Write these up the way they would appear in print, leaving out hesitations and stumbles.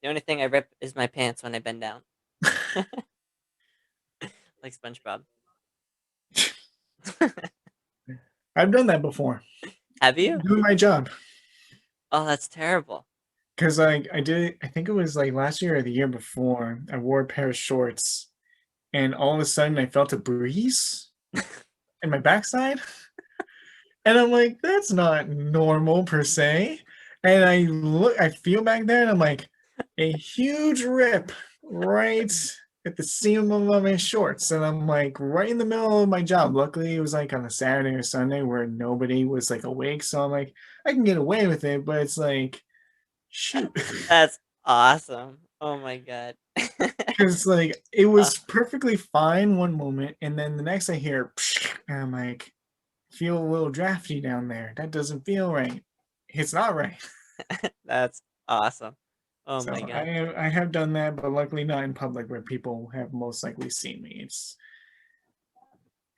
The only thing I rip is my pants when I bend down, like SpongeBob. I've done that before, Have you? doing my job. Oh, that's terrible. Because I did it, I think it was like last year or the year before. I wore a pair of shorts, and all of a sudden I felt a breeze in my backside. And I'm like, that's not normal per se. And I feel back there, and I'm like, a huge rip right at the seam of my shorts. And I'm like, right in the middle of my job. Luckily, it was like on a Saturday or Sunday where nobody was like awake. So I'm like, I can get away with it, but it's like, shoot. That's awesome. Oh my god. Because like it Uh, was perfectly fine one moment, and then the next I hear, and I'm like, feel a little drafty down there. That doesn't feel right. It's not right. that's awesome. Oh So my god. I have done that, but luckily not in public where people have most likely seen me.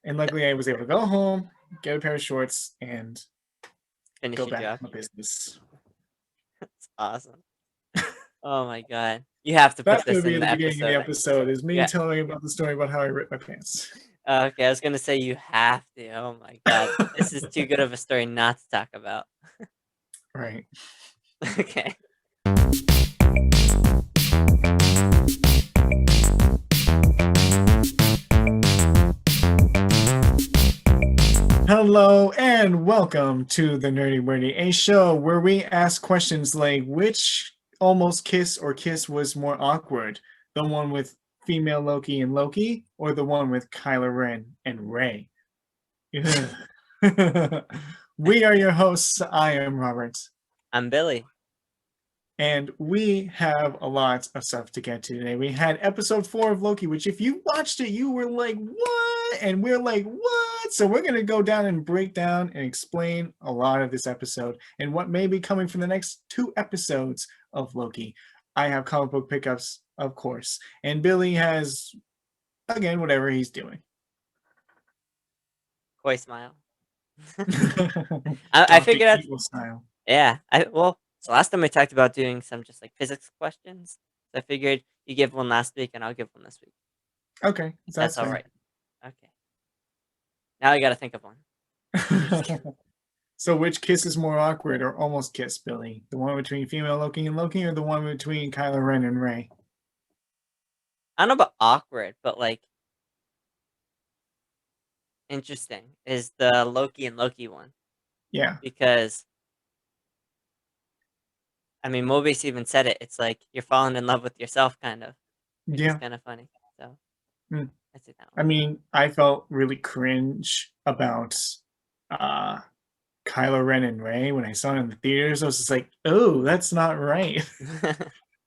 And luckily I was able to go home, get a pair of shorts, and Finish go your back to job. my business. That's awesome. Oh my god. You have to put That's going this to be in at the the beginning of the episode. episode is me Yeah. telling about the story about how I ripped my pants. Okay, I was gonna say you have to. Oh my god. This is too good of a story not to talk about. Right. Okay. Hello and welcome to the Nerdy Wordy, a show where we ask questions like which almost kiss or kiss was more awkward, the one with female Loki and Loki, or the one with Kylo Ren and Rey? We are your hosts. I am Robert, I'm Billy. and we have a lot of stuff to get to today. We had episode 4 of Loki, which if you watched it, you were like, what? And we're like, what? So we're going to go down and break down and explain a lot of this episode and what may be coming from the next 2 episodes of Loki. I have comic book pickups, of course, and Billy has, again, whatever he's doing. Koi smile. I Dante figured out. Evil style. Yeah. So last time we talked about doing some just like physics questions. So I figured you give one last week and I'll give one this week. Okay, If that's that's all fair. right. Okay. Now I gotta think of one. I'm just kidding. So which kiss is more awkward or almost kiss, Billy? The one between female Loki and Loki or the one between Kylo Ren and Rey? I don't know about awkward, but like interesting is the Loki and Loki one Yeah. because I mean Mobius even said it. It's like you're falling in love with yourself, kind of, which is Yeah. kind of funny. So Mm. I see that I one. mean, I felt really cringe about uh Kylo Ren and Rey when I saw it in the theaters. I was just like, oh, that's not right.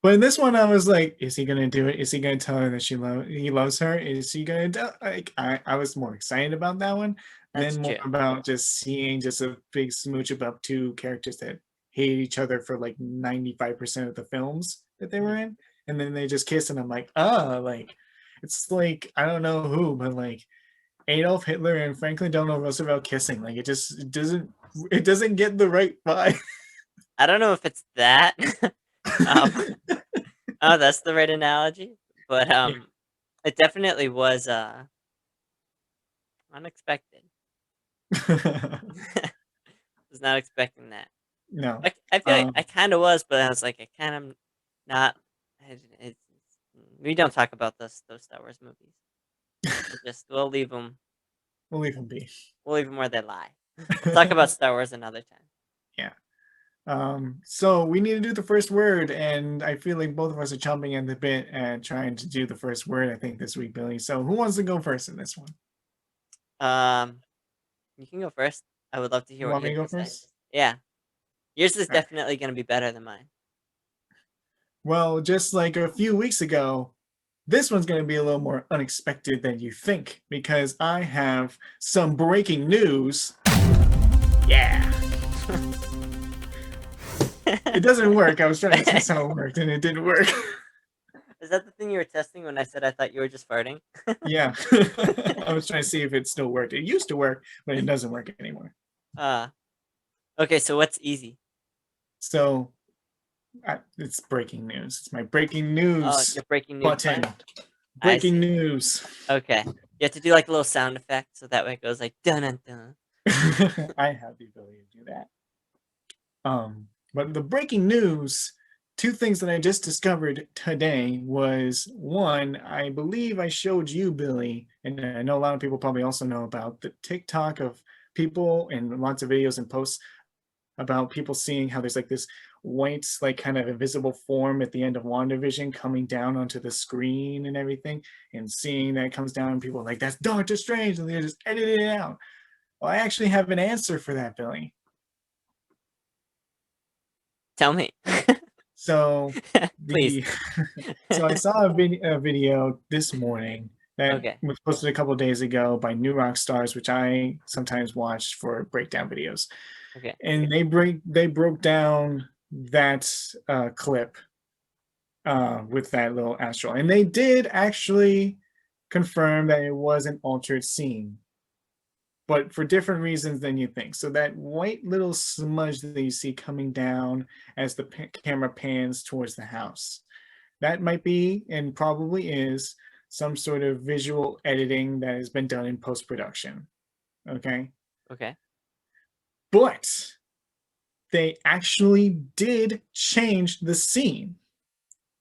But in this one, I was like, is he gonna do it? Is he gonna tell her that he loves her? Is he gonna do like I was more excited about that one That's than more true. about just seeing just a big smooch about 2 characters that hate each other for like 95% of the films that they were Mhm. in. And then they just kiss and I'm like, oh, like it's like I don't know who, but like Adolf Hitler and Franklin Delano Roosevelt kissing. Like it doesn't get the right vibe. I don't know if it's that. um, oh, that's the right analogy, but Yeah. it definitely was unexpected. Was not expecting that. No. I feel like I Um kind of was, but I was like, I kind of not. We don't talk about those Star Wars movies. We'll leave them. we'll leave him be. We'll leave them where they lie. We'll talk about Star Wars another time. Yeah. So we need to do the first word, and I feel like both of us are chomping at the bit and trying to do the first word, I think, this week, Billy. So who wants to go first in this one? Um, you can go first. I would love to hear You what want you me to have go to say. first? Yeah, yours is All right. definitely going to be better than mine. Well, just like a few weeks ago, this one's going to be a little more unexpected than you think because I have some breaking news. Yeah. It doesn't work. I was trying to test how it worked and it didn't work. Is that the thing you were testing when I said I thought you were just farting? Yeah. I was trying to see if it still worked. It used to work, but it doesn't work anymore. uh, okay, so what's easy? So It's breaking news. It's my breaking Oh, news your breaking news button. button? I Breaking see. news. Okay. You have to do, like, a little sound effect so that way it goes like, "Dun dun dun." I have the ability to do that. But the breaking news, two things that I just discovered today was one, I believe I showed you, Billy, and I know a lot of people probably also know about the TikTok of people and lots of videos and posts about people seeing how there's like this white, like kind of invisible form at the end of WandaVision coming down onto the screen and everything, and seeing that it comes down, and people are like, that's Doctor Strange, and they're just editing it out. Well, I actually have an answer for that, Billy. Tell me. So Please. the so I saw a video this morning that Okay. was posted a couple of days ago by New Rock Stars, which I sometimes watch for breakdown videos, Okay. and they broke down that clip with that little astral, and they did actually confirm that it was an altered scene, but for different reasons than you think. So that white little smudge that you see coming down as the camera pans towards the house, that might be and probably is some sort of visual editing that has been done in post production. Okay. Okay. But they actually did change the scene,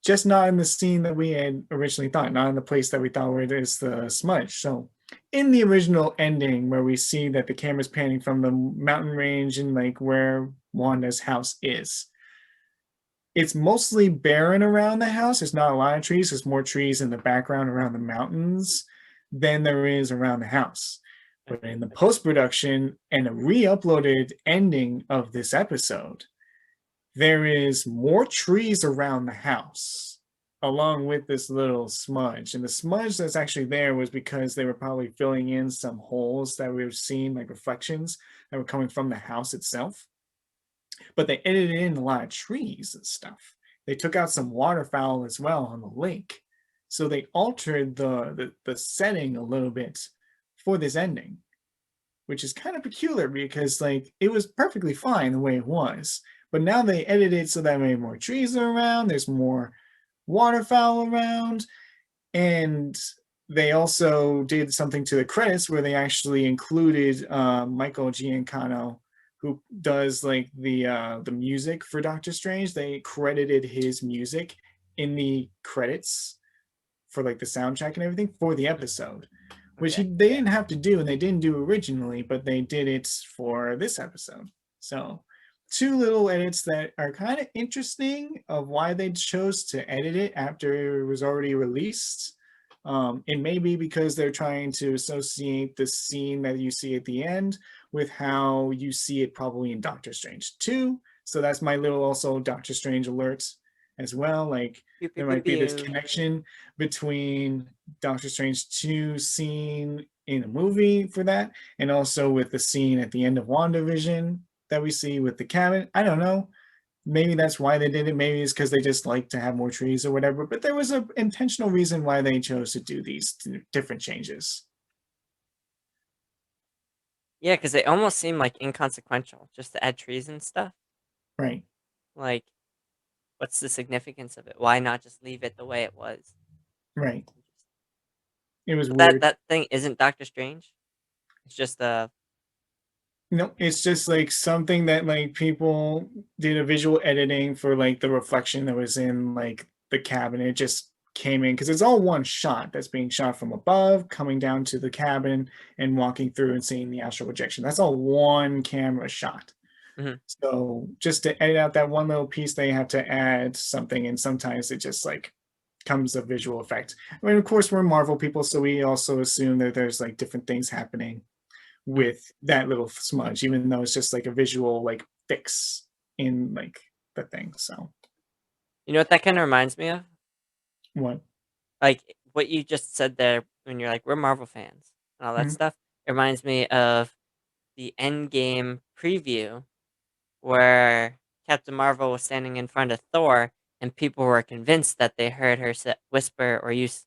just not in the scene that we had originally thought, not in the place that we thought where there's the smudge. So, in the original ending, where we see that the camera's panning from the mountain range and like where Wanda's house is, it's mostly barren around the house. There's not a lot of trees. There's more trees in the background around the mountains than there is around the house. But in the Okay. post production and a re uploaded ending of this episode, there is more trees around the house along with this little smudge. And the smudge that's actually there was because they were probably filling in some holes that we were seeing, like reflections that were coming from the house itself. But they edited in a lot of trees and stuff. They took out some waterfowl as well on the lake. So they altered the setting a little bit for this ending, which is kind of peculiar because like it was perfectly fine the way it was. But now they edited it so that way more trees are around, there's more waterfowl around, and they also did something to the credits where they actually included Michael Giancano, who does like the music for Doctor Strange. They credited his music in the credits for like the soundtrack and everything for the Mm. episode, which Okay. they didn't have to do and they didn't do originally, but they did it for this episode. So two little edits that are kind of interesting of why they chose to edit it after it was already released. It may be because they're trying to associate the scene that you see at the end with how you see it probably in Doctor Strange 2. So that's my little also Doctor Strange alerts as well. Like Pew pew there pew might be this pew. connection between Doctor Strange 2 scene in a movie for that, and also with the scene at the end of WandaVision that we see with the cabin. I don't know. Maybe that's why they did it. Maybe it's because they just like to have more trees or whatever. But there was an intentional reason why they chose to do these different changes. Yeah, because they almost seem, like, inconsequential just to add trees and stuff. Right. Like, what's the significance of it? Why not just leave it the way it was? Right. It was But that weird. that thing isn't Doctor Strange? It's just, No, it's just like something that like people did a visual editing for like the reflection that was in like the cabin. It just came in because it's all one shot that's being shot from above, coming down to the cabin and walking through and seeing the astral projection. That's all one camera shot. mhm, So just to edit out that one little piece, they have to add something, and sometimes it just like comes a visual effect. I mean, of course, we're Marvel people, so we also assume that there's like different things happening mhm. with that little smudge, even though it's just like a visual like fix in like the thing. So You know what that kinda reminds me of? what? Like, what you just said there when you're like, "We're Marvel fans," and all that Mhm. stuff. It reminds me of the Endgame preview where Captain Marvel was standing in front of Thor, and people were convinced that they heard her whisper or use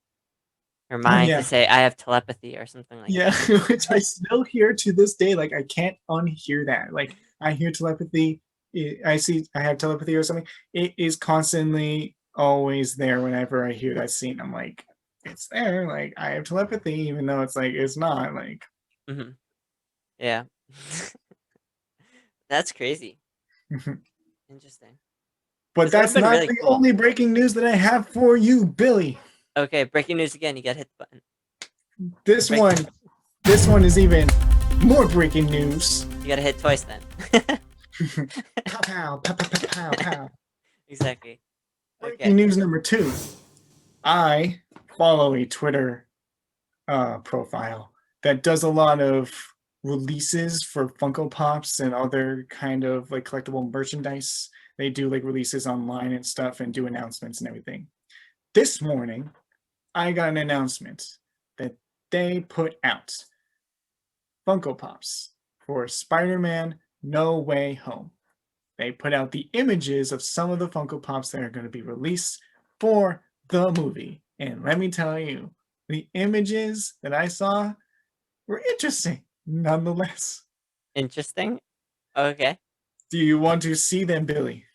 her Oh mind to yeah, say, "I have telepathy," or something like yeah. that. Which I still hear to this day. Like I can't unhear that. Like I hear telepathy I have telepathy or something, it is constantly always there whenever I hear that scene. I'm like, it's there. Like I have telepathy, even though it's like it's not. Like, Mhm. Yeah. That's crazy. Interesting. but This would have that's been not really the cool. only breaking news that I have for you, Billy. Okay, breaking news again. You gotta hit the button. This Break. one, this one is even more breaking news. You gotta hit twice then. Pow pow pow pow pow pow pow. Exactly. Breaking Okay. news number 2. I follow a Twitter profile that does a lot of releases for Funko Pops and other kind of like collectible merchandise. They do like releases online and stuff and do announcements and everything. This morning, I got an announcement that they put out Funko Pops for Spider-Man No Way Home. They put out the images of some of the Funko Pops that are going to be released for the movie. And let me tell you, the images that I saw were interesting nonetheless. Interesting. Okay. Do you want to see them, Billy?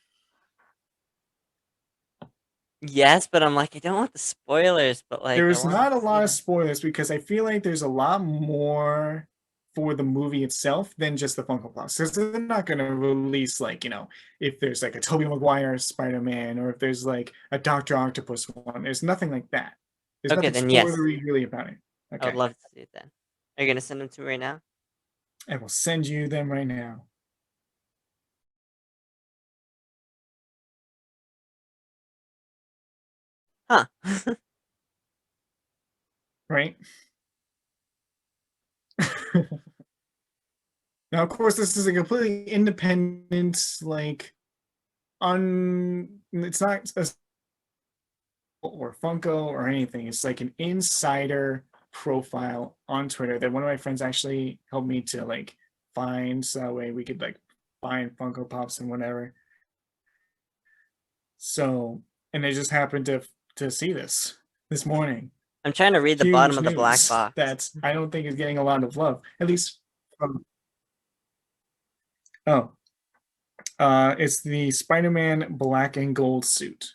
Yes, but I'm like, I don't want the spoilers, but like, I There's want to not a see lot of them. spoilers because I feel like there's a lot more for the movie itself than just the Funko Pops. Because they're not going to release, like, if there's like a Tobey Maguire Spider-Man or if there's like a Doctor Octopus one. There's nothing like that. There's Okay, nothing then yes. spoilery really about it. I would Okay. love to see it then. Are you gonna send them to me right now? I will send you them right now. Huh. Right? Now, of course, this is a completely independent, like, it's not a or Funko or anything. It's like an insider profile on Twitter that one of my friends actually helped me to like find, so that way we could like find Funko Pops and whatever. So, and I just happened to see this morning. I'm trying to read the bottom Huge of the black news box. that I don't think is getting a lot of love, at least from. Oh, it's the Spider-Man black and gold suit.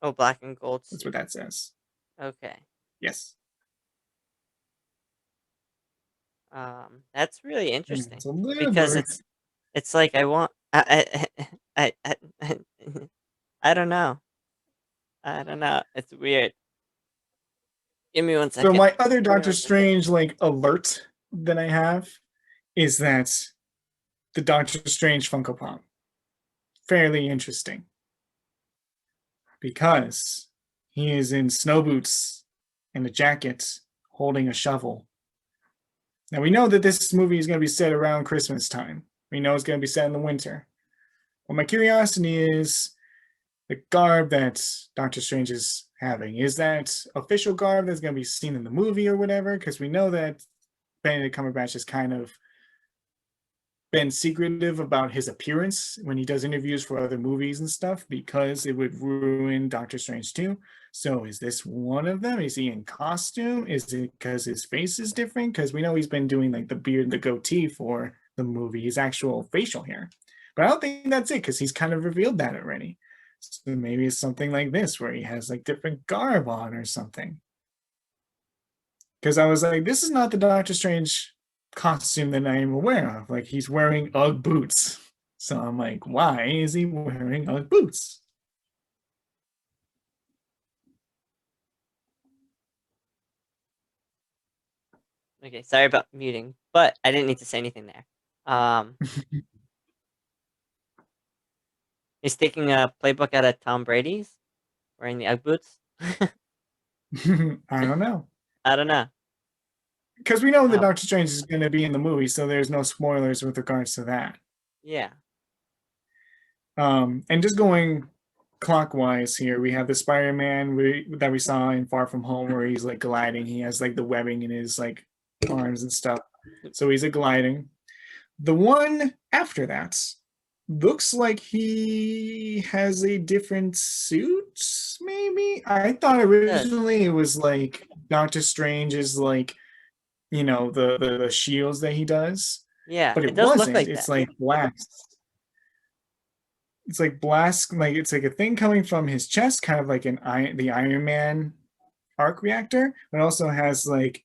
Oh, black and gold That's what suit. that says. Okay. Yes. That's really And interesting it's a little because blurry. it's like I want I I don't know. I don't know. It's weird. Give me one So second. my other Give me Doctor one second. Strange like alert that I have is that the Doctor Strange Funko Pop. Fairly interesting because he is in snow boots and a jacket holding a shovel. Now we know that this movie is going to be set around Christmas time. We know it's going to be set in the winter. Well, my curiosity is the garb that Doctor Strange is having. Is that official garb that's going to be seen in the movie or whatever? Because we know that Benedict Cumberbatch is kind of been secretive about his appearance when he does interviews for other movies and stuff because it would ruin Doctor Strange too. So is this one of them? Is he in costume? Is it because his face is different? Because we know he's been doing like the beard and the goatee for the movie, his actual facial hair. But I don't think that's it because he's kind of revealed that already. So maybe it's something like this where he has like different garb on or something. Because I was like, this is not the Doctor Strange costume that I am aware of. Like he's wearing UGG boots. So I'm like, why is he wearing UGG boots? Okay, sorry about muting, but I didn't need to say anything there. Um, he's taking a playbook out of Tom Brady's, wearing the UGG boots. I don't know. I don't know. Because we know that Um, Doctor Strange is going to be in the movie, so there's no spoilers with regards to that. yeah. And just going clockwise here, we have the Spider-Man that we saw in Far From Home, where he's like gliding. He has like the webbing in his like arms and stuff. So he's a gliding. The one after that looks like he has a different suit, maybe. I thought It does. originally it was like Doctor Strange is like, the shields that he does. Yeah, but it it does look wasn't. like It's that. like blast. It's like blast, like it's like a thing coming from his chest, kind of like the Iron Man arc reactor, but also has like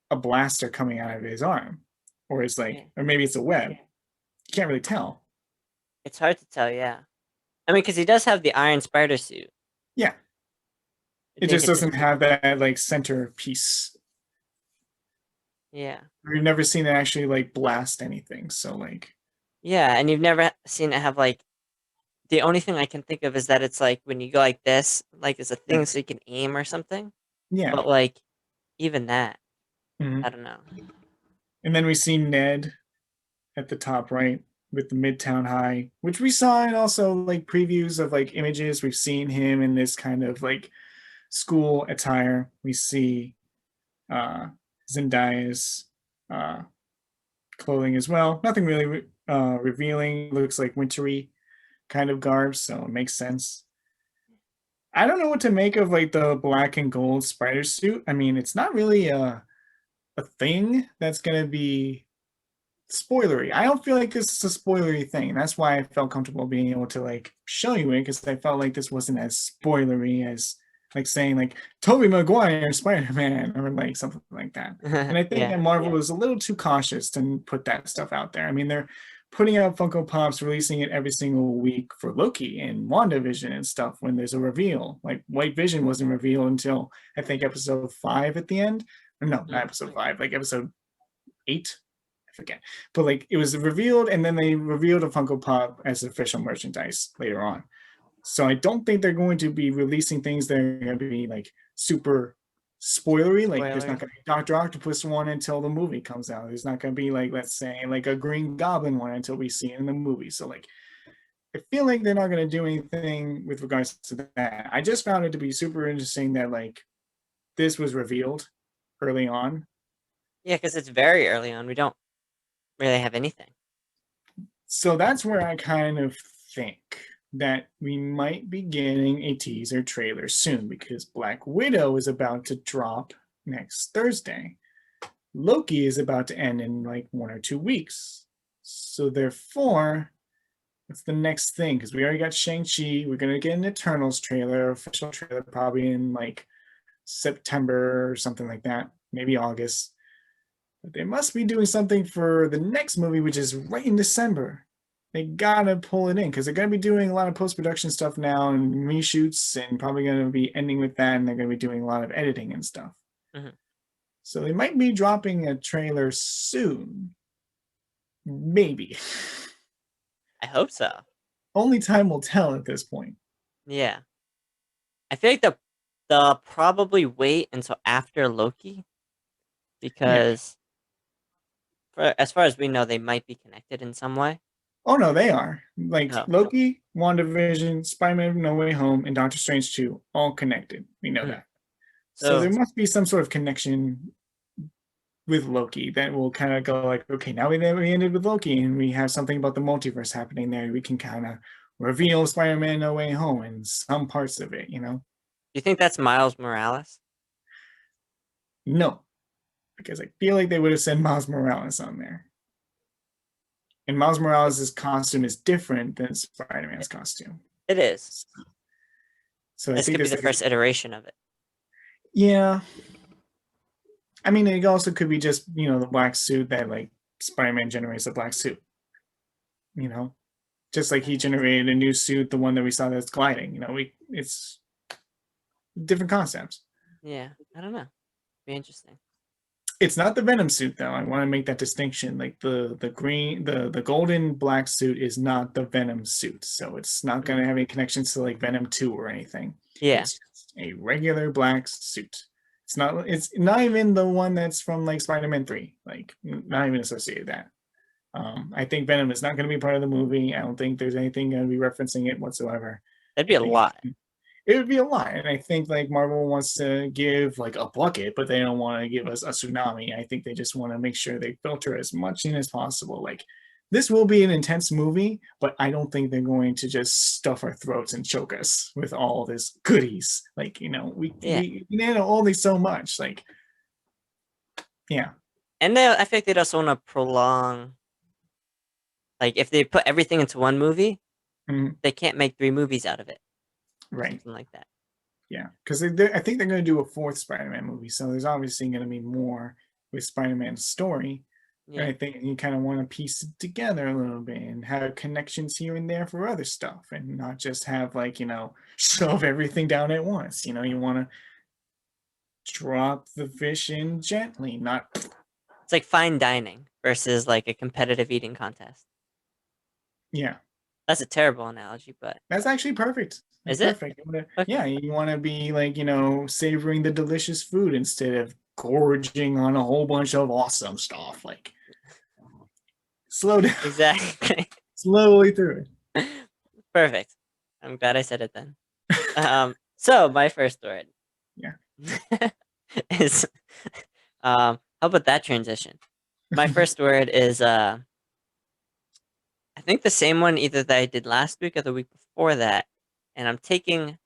a blaster coming out of his arm, or it's Yeah. like, or maybe it's a web. You can't really tell. It's hard to tell, yeah. I mean, because he does have the iron spider suit. Yeah, It'd it make just it doesn't have difficult. that like center piece. Yeah. We've never seen it actually like blast anything. So like, Yeah, and you've never seen it have, like, the only thing I can think of is that it's, like, when you go like this, like, it's a thing so yes, you can aim or something, yeah. but, like, even that, Mhm. I don't know. And then we see Ned at the top right with the Midtown High, which we saw in also like previews of like images. We've seen him in this kind of like school attire. We see uh, Zendaya's uh, clothing as well. Nothing really revealing. Looks like wintry kind of garb, so it makes sense. I don't know what to make of like the black and gold spider suit. I mean, it's not really a thing that's gonna be spoilery. I don't feel like this is a spoilery thing. That's why I felt comfortable being able to like show you it, because I felt like this wasn't as spoilery as like saying like Tobey Maguire Spider-Man or like something like that. And I think Yeah. that Marvel was a little too cautious to put that stuff out there. I mean, they're putting out Funko Pops, releasing it every single week for Loki and WandaVision and stuff when there's a reveal. Like White Vision wasn't revealed until I think episode 5 at the end. Or no, not Mm. episode 5, like episode 8, I forget. But like it was revealed, and then they revealed a Funko Pop as official merchandise later on. So I don't think they're going to be releasing things that are going to be like super spoilery. Like there's not Spoilers. going to be Doctor Octopus one until the movie comes out. There's not going to be like, let's say, like a Green Goblin one until we see it in the movie. So like I feel like they're not going to do anything with regards to that. I just found it to be super interesting that like this was revealed early on. Yeah, because it's very early on. We don't really have anything. So that's where I kind of think that we might be getting a teaser trailer soon, because Black Widow is about to drop next Thursday. Loki is about to end in like 1 or 2 weeks. So therefore, what's the next thing? Because we already got Shang-Chi. We're going to get an Eternals trailer, official trailer, probably in like September or something like that, maybe August. But they must be doing something for the next movie, which is right in December. They gotta pull it in, because they're gonna be doing a lot of post-production stuff now and reshoots, and probably gonna be ending with that, and they're gonna be doing a lot of editing and stuff. Mhm. So they might be dropping a trailer soon. Maybe. I hope so. Only time will tell at this point. Yeah. I feel like they'll probably wait until after Loki Yeah. because as far as we know, they might be connected in some way. Oh no, they are. Like Oh. Loki, WandaVision, Spider-Man No Way Home, and Doctor Strange 2, all connected. We know Mhm. that. So there So must be some sort of connection with Loki that will kind of go like, okay, now we ended with Loki, and we have something about the multiverse happening there. We can kind of reveal Spider-Man No Way Home and some parts of it, you know? do you think that's Miles Morales? No, because I feel like they would have said Miles Morales on there. And Miles Morales' costume is different than Spider-Man's It, costume. it is. So I This think could be there's the like, first iteration of it. yeah. I mean, it also could be just, the black suit that like Spider-Man generates a black suit, you know? Just like he generated a new suit, the one that we saw that's gliding. It's different concepts. Yeah, I don't know. Be interesting. It's not the Venom suit though. I want to make that distinction. Like the green, the golden black suit is not the Venom suit, so it's not going Mhm. to have any connections to like Venom 2 or anything. Yeah, It's just a regular black suit. It's not even the one that's from like Spider-Man 3. Like not even associated with that. I think Venom is not going to be part of the movie. I don't think there's anything going to be referencing it whatsoever. that'd I be a think lot. it would be a lot. And I think like Marvel wants to give like a bucket, but they don't want to give us a tsunami. I think they just want to make sure they filter as much in as possible. Like this will be an intense movie, but I don't think they're going to just stuff our throats and choke us with all this goodies. Like, we Yeah, can handle only so much. Like, yeah. And I feel like they'd also want to prolong, like if they put everything into one movie, Mhm. they can't make 3 movies out of it or Right. something like that. Yeah, because I think they're going to do a fourth Spider-Man movie, so there's obviously going to be more with Spider-Man's story. And Yeah. I think you kind of want to piece it together a little bit and have connections here and there for other stuff, and not just have like shove everything down at once. You want to drop the fish in gently, not It's like fine dining versus like a competitive eating contest. yeah. That's a terrible analogy, but That's actually perfect. That's is it? perfect. Okay. Yeah, you want to be like savoring the delicious food instead of gorging on a whole bunch of awesome stuff. Like slow down, Exactly. slowly through Perfect. I'm glad I said it then. So my first word it. is how about that transition? My Yeah. first word is I think the same one either that I did last week or the week before that, and I'm taking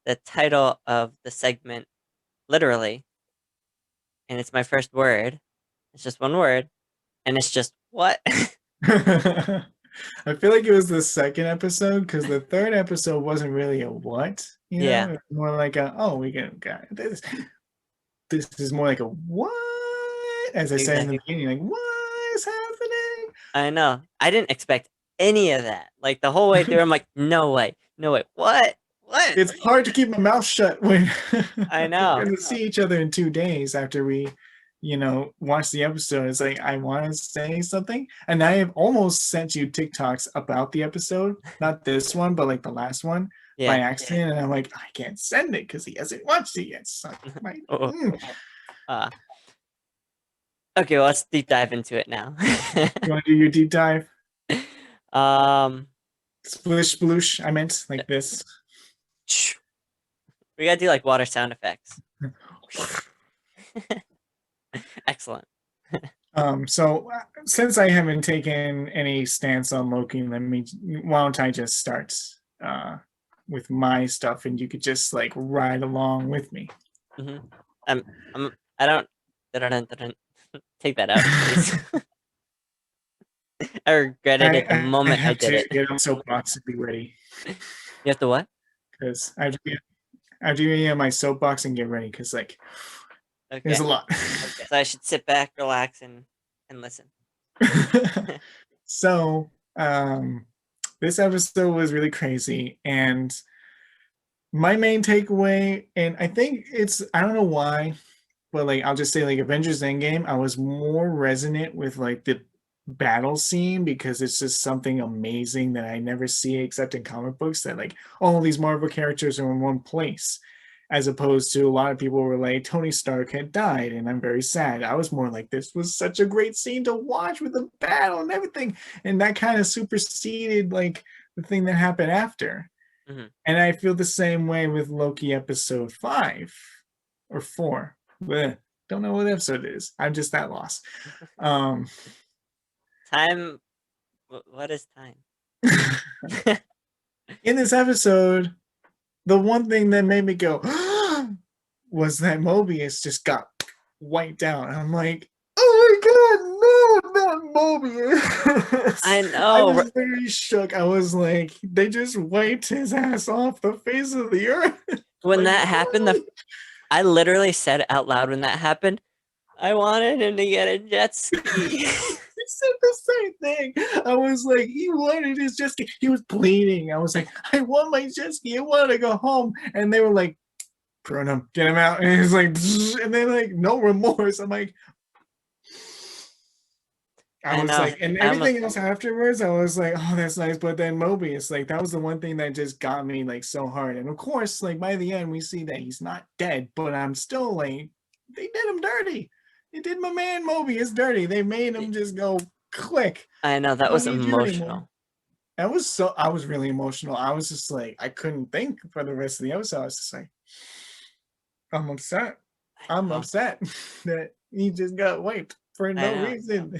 the title of the segment literally, and it's my first word. It's just one word, and it's just what? I feel like it was the second episode because the third episode wasn't really a what, Yeah, It's more like a oh we got this. This is more like a what, as I said in the exactly. beginning, like what is I know. I didn't expect any of that. Like the whole way through, happening? I'm like, no way, no way. What? What? It's hard to keep my mouth shut when I we're know. going to see each other in 2 days after we, watch the episode. It's like, I want to say something. And I have almost sent you TikToks about the episode, not this one, but like the last one by Yeah. accident. And I'm like, I can't send it because he hasn't watched it yet. So my, Oh. Uh, okay, well, let's deep dive into it now. You want to do your deep dive? um, Sploosh, sploosh. I meant like this. we gotta do like water sound effects. Excellent. So since I haven't taken any stance on Loki, why don't I just start with my stuff and you could just like ride along with me. hmm I don't. Dun-dun-dun-dun-dun. Take that out, please. I regretted it the I moment I have did to it. get on soapbox and be ready You have to what? because I have to get on my soapbox and get ready because like there's Okay. a lot. So I should sit back, relax, and listen. So this episode was really crazy and my main takeaway, and I think I don't know why, but like I'll just say like Avengers Endgame, I was more resonant with like the battle scene because it's just something amazing that I never see except in comic books that like all these Marvel characters are in one place. As opposed to a lot of people were like Tony Stark had died and I'm very sad. I was more like this was such a great scene to watch with the battle and everything. And that kind of superseded like the thing that happened after. hmm And I feel the same way with Loki episode 5 or 4. Blech, don't know what episode it is. I'm just that lost. Um, Time. What is time? in this episode, the one thing that made me go was that Mobius just got wiped out. I'm like, oh my god, no, not Mobius. I I know. was very shook. I was like, they just wiped his ass off the face of the earth. When Like, that happened, what? I literally said out loud when that happened, I wanted him to get a jet ski. He said the same thing. I was like, he wanted his jet ski. He was pleading. I was like, I want my jet ski. I want to go home. And they were like, prune him, get him out. And he's like, and they're like, no remorse. I'm like, I I was know. like, and I almost. everything else afterwards, I was like, oh, that's nice. But then Mobius, like, that was the one thing that just got me like so hard. And of course, like by the end, we see that he's not dead, but I'm still like, they did him dirty. They did my man Mobius dirty. They made him just go click. I know I that don't was need you anymore. emotional. I was really emotional. I was just like, I couldn't think for the rest of the episode. I was just like, I'm upset. I I'm know. upset that he just got wiped for I no know. reason.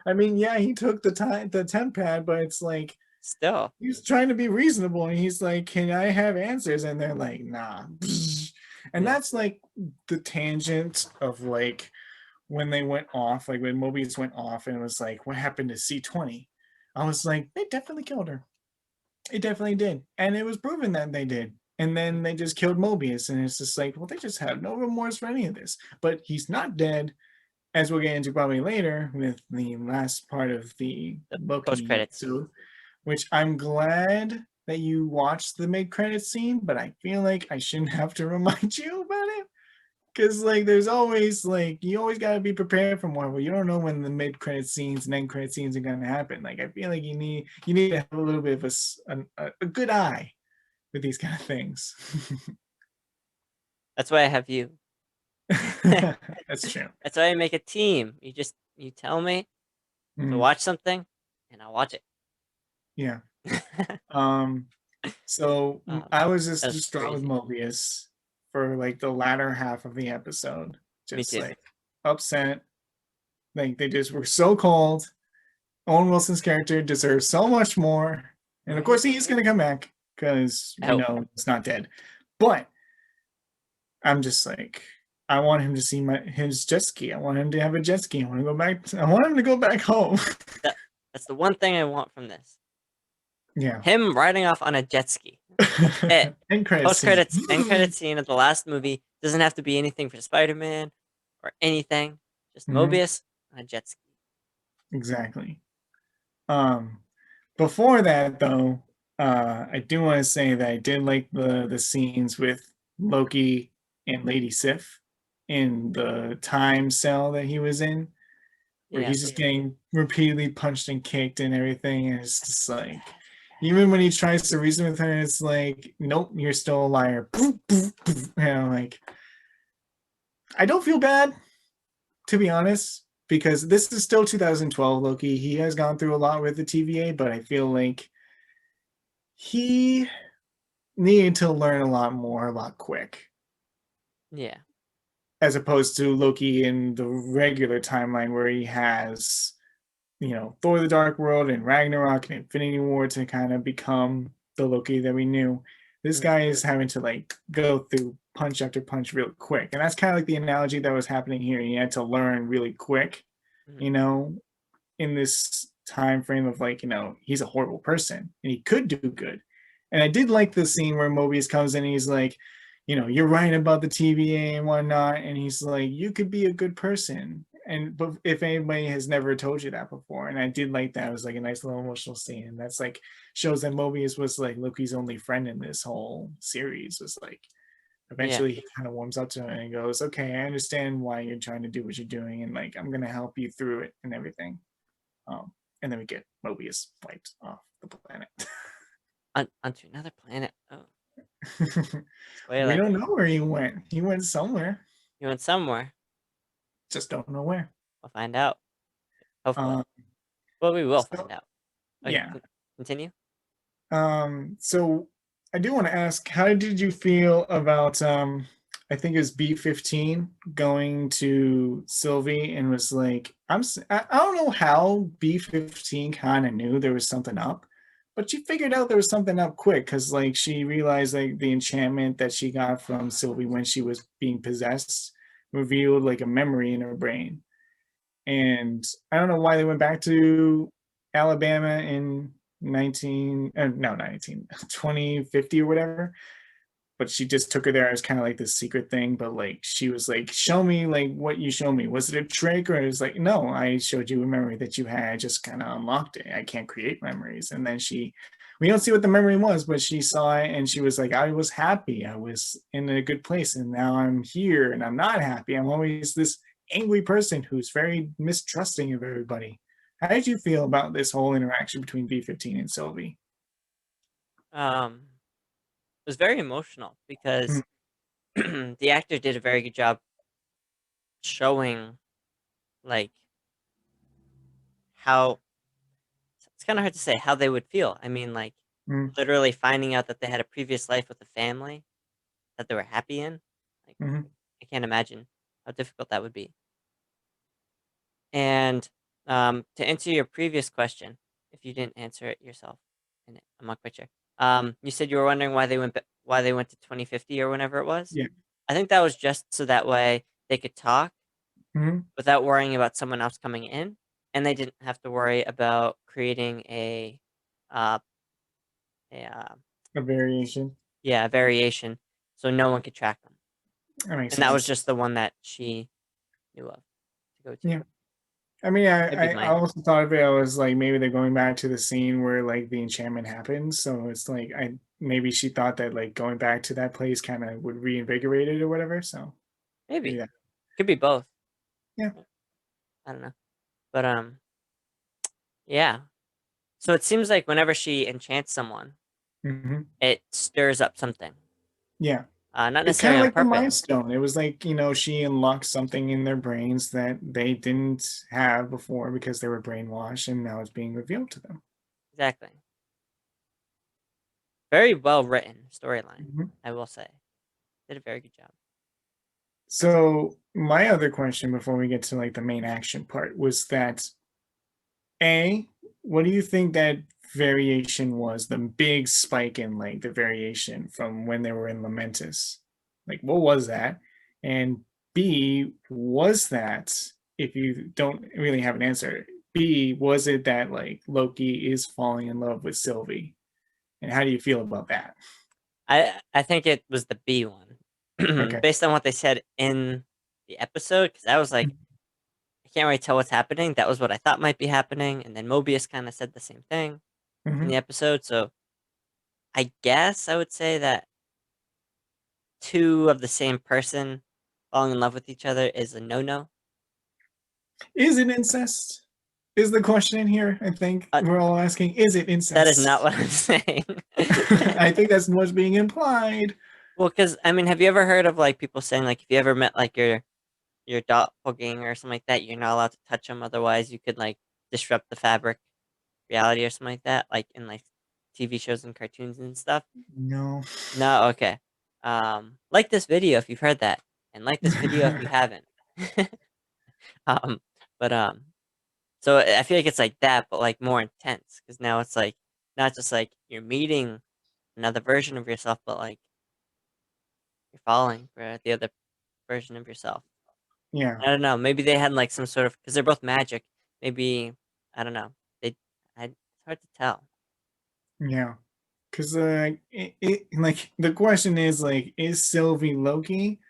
I mean, yeah, he took the temp pad, but it's like Still. he's trying to be reasonable and he's like, can I have answers? And they're like, nah. And Yeah. that's like the tangent of like when they went off, like when Mobius went off and it was like, what happened to C20? I was like, they definitely killed her. It definitely did. And it was proven that they did. And then they just killed Mobius. And it's just like, well, they just have no remorse for any of this. But he's not dead, as we'll get into probably later with the last part of the The post Loki credit scene. episode, which I'm glad that you watched the mid credit scene, but I feel like I shouldn't have to remind you about it. Cause like there's always like you always gotta be prepared for Marvel. You don't know when the mid credit scenes and end credit scenes are gonna happen. Like I feel like you need to have a little bit of a good eye with these kind of things. That's why I have you. That's true. That's why I make a team. You tell me to Mm, watch something, and I'll watch it. yeah. Um. So Oh I man, was just that's distraught with crazy. Mobius for like the latter half of the episode. Me Just too. like upset. Like they just were so cold. Owen Wilson's character deserves so much more. And of course, Right? he's going to come back because I we hope. know he's not dead. But I'm just like, I want him to see his jet ski. I want him to have a jet ski. I want to go back. I want him to go back home. That that's the one thing I want from this. Yeah. Him riding off on a jet ski. That's it. End credit Post scene. credits, end credit scene of the last movie doesn't have to be anything for Spider-Man or anything. Just Mhm. Mobius on a jet ski. Exactly. Um, Before that, though, I do want to say that I did like the scenes with Loki and Lady Sif in the time cell that he was in, where Yeah. he's just getting repeatedly punched and kicked and everything. And it's just like, even when he tries to reason with her, it's like, nope, you're still a liar. Like, I don't feel bad, to be honest, because this is still 2012 Loki. He has gone through a lot with the TVA, but I feel like he needed to learn a lot more, a lot quick, Yeah. as opposed to Loki in the regular timeline where he has, Thor the Dark World and Ragnarok and Infinity War to kind of become the Loki that we knew. This Mm, guy is having to like go through punch after punch real quick. And that's kind of like the analogy that was happening here. He had to learn really quick, mm, you know, in this time frame of like, he's a horrible person and he could do good. And I did like the scene where Mobius comes in and he's like, you're right about the TVA and whatnot. And he's like, you could be a good person. And but if anybody has never told you that before, and I did like that, it was like a nice little emotional scene. And that's like shows that Mobius was like Loki's only friend in this whole series. Was like yeah. eventually he kind of warms up to him and goes, okay, I understand why you're trying to do what you're doing, and like I'm gonna help you through it and everything. And then we get Mobius wiped off the planet. Onto another planet. Oh, We spoiler. don't know where he went. He went somewhere, You went somewhere. just don't know where. We'll find out. Hopefully. Um, Well, we will so find out. Okay, yeah. continue. So I do want to ask, how did you feel about I think it was B15 going to Sylvie and was like, I don't know how B15 kind of knew there was something up, but she figured out there was something up quick because like she realized like the enchantment that she got from Sylvie when she was being possessed revealed like a memory in her brain. And I don't know why they went back to Alabama in 2050 or whatever, but she just took her there as kind of like this secret thing. But like she was like, show me like what you showed me. Was it a trick? Or it was like, no, I showed you a memory that you had. I just kind of unlocked it. I can't create memories. And then we don't see what the memory was, but she saw it and she was like, I was happy. I was in a good place. And now I'm here and I'm not happy. I'm always this angry person who's very mistrusting of everybody. How did you feel about this whole interaction between B15 and Sylvie? It was very emotional because the actor did a very good job showing like how it's kind of hard to say how they would feel. I mean, like Mm-hmm. literally finding out that they had a previous life with a family that they were happy in. Like Mm-hmm. I can't imagine how difficult that would be. And to answer your previous question, if you didn't answer it yourself, and I'm not quite sure. You said you were wondering why they went to 2050 or whenever it was. Yeah. I think that was just so that way they could talk Mhm. without worrying about someone else coming in, and they didn't have to worry about creating uh, a A variation. yeah, a variation, so no one could track them. That makes And that was sense. just the one that she knew of to go to. Yeah. I mean, That'd be I my also thought of it, I was like, maybe they're going back to the scene where, like, the enchantment happens, so it's like, I maybe she thought that, like, going back to that place kinda would reinvigorate it or whatever, so maybe maybe that. could be both. Yeah. I don't know, but yeah. So it seems like whenever she enchants someone, Mhm. it stirs up something. Yeah. Not It's kinda necessarily on like the purpose. Mind Stone. It was like, she unlocked something in their brains that they didn't have before because they were brainwashed, and now it's being revealed to them. Exactly. Very well written storyline, Mhm. I will say. Did a very good job. So, my other question before we get to, like, the main action part was that A, what do you think that variation was? The big spike in, like, the variation from when they were in Lamentus? Like, what was that? And B, was that, if you don't really have an answer, B, was it that, like, Loki is falling in love with Sylvie? And how do you feel about that? I think it was the B one, Okay. based on what they said in the episode. Because I was like, I can't really tell what's happening. That was what I thought might be happening, and then Mobius kind of said the same thing in the Mhm. episode. So I guess I would say that two of the same person falling in love with each other is a no-no. Is it incest? Is the question in here, I think Uh, we're all asking, is it that is not incest? what I'm saying. I think that's what's being implied. Well, because I mean, have you ever heard of like people saying like if you ever met like your doppelganger or something like that, you're not allowed to touch them, otherwise you could like disrupt the fabric reality or something like that, like in like TV shows and cartoons and stuff. No. No, okay. Like this video if you've heard that, and like this video if you haven't. um, but so I feel like it's like that, but like more intense because now it's like not just like you're meeting another version of yourself, but like you're falling for the other version of yourself. Yeah, I don't know. Maybe they had like some sort of because they're both magic. Maybe I don't know. It's hard to tell. yeah. Because like the question is like, is Sylvie Loki?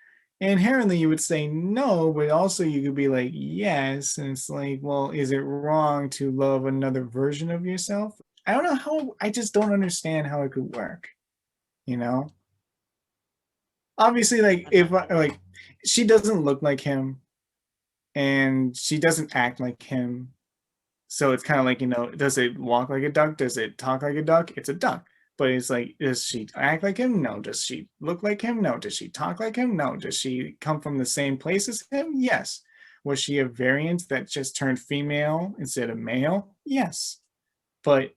Inherently, you would say no, but also you could be like yes, and it's like, well, is it wrong to love another version of yourself? I don't know how. I just don't understand how it could work. You know, obviously, like I don't if know. like she doesn't look like him and she doesn't act like him. So it's kind of like, does it walk like a duck? Does it talk like a duck? It's a duck. But it's like, does she act like him? No. Does she look like him? No. Does she talk like him? No. Does she come from the same place as him? Yes. Was she a variant that just turned female instead of male? Yes. But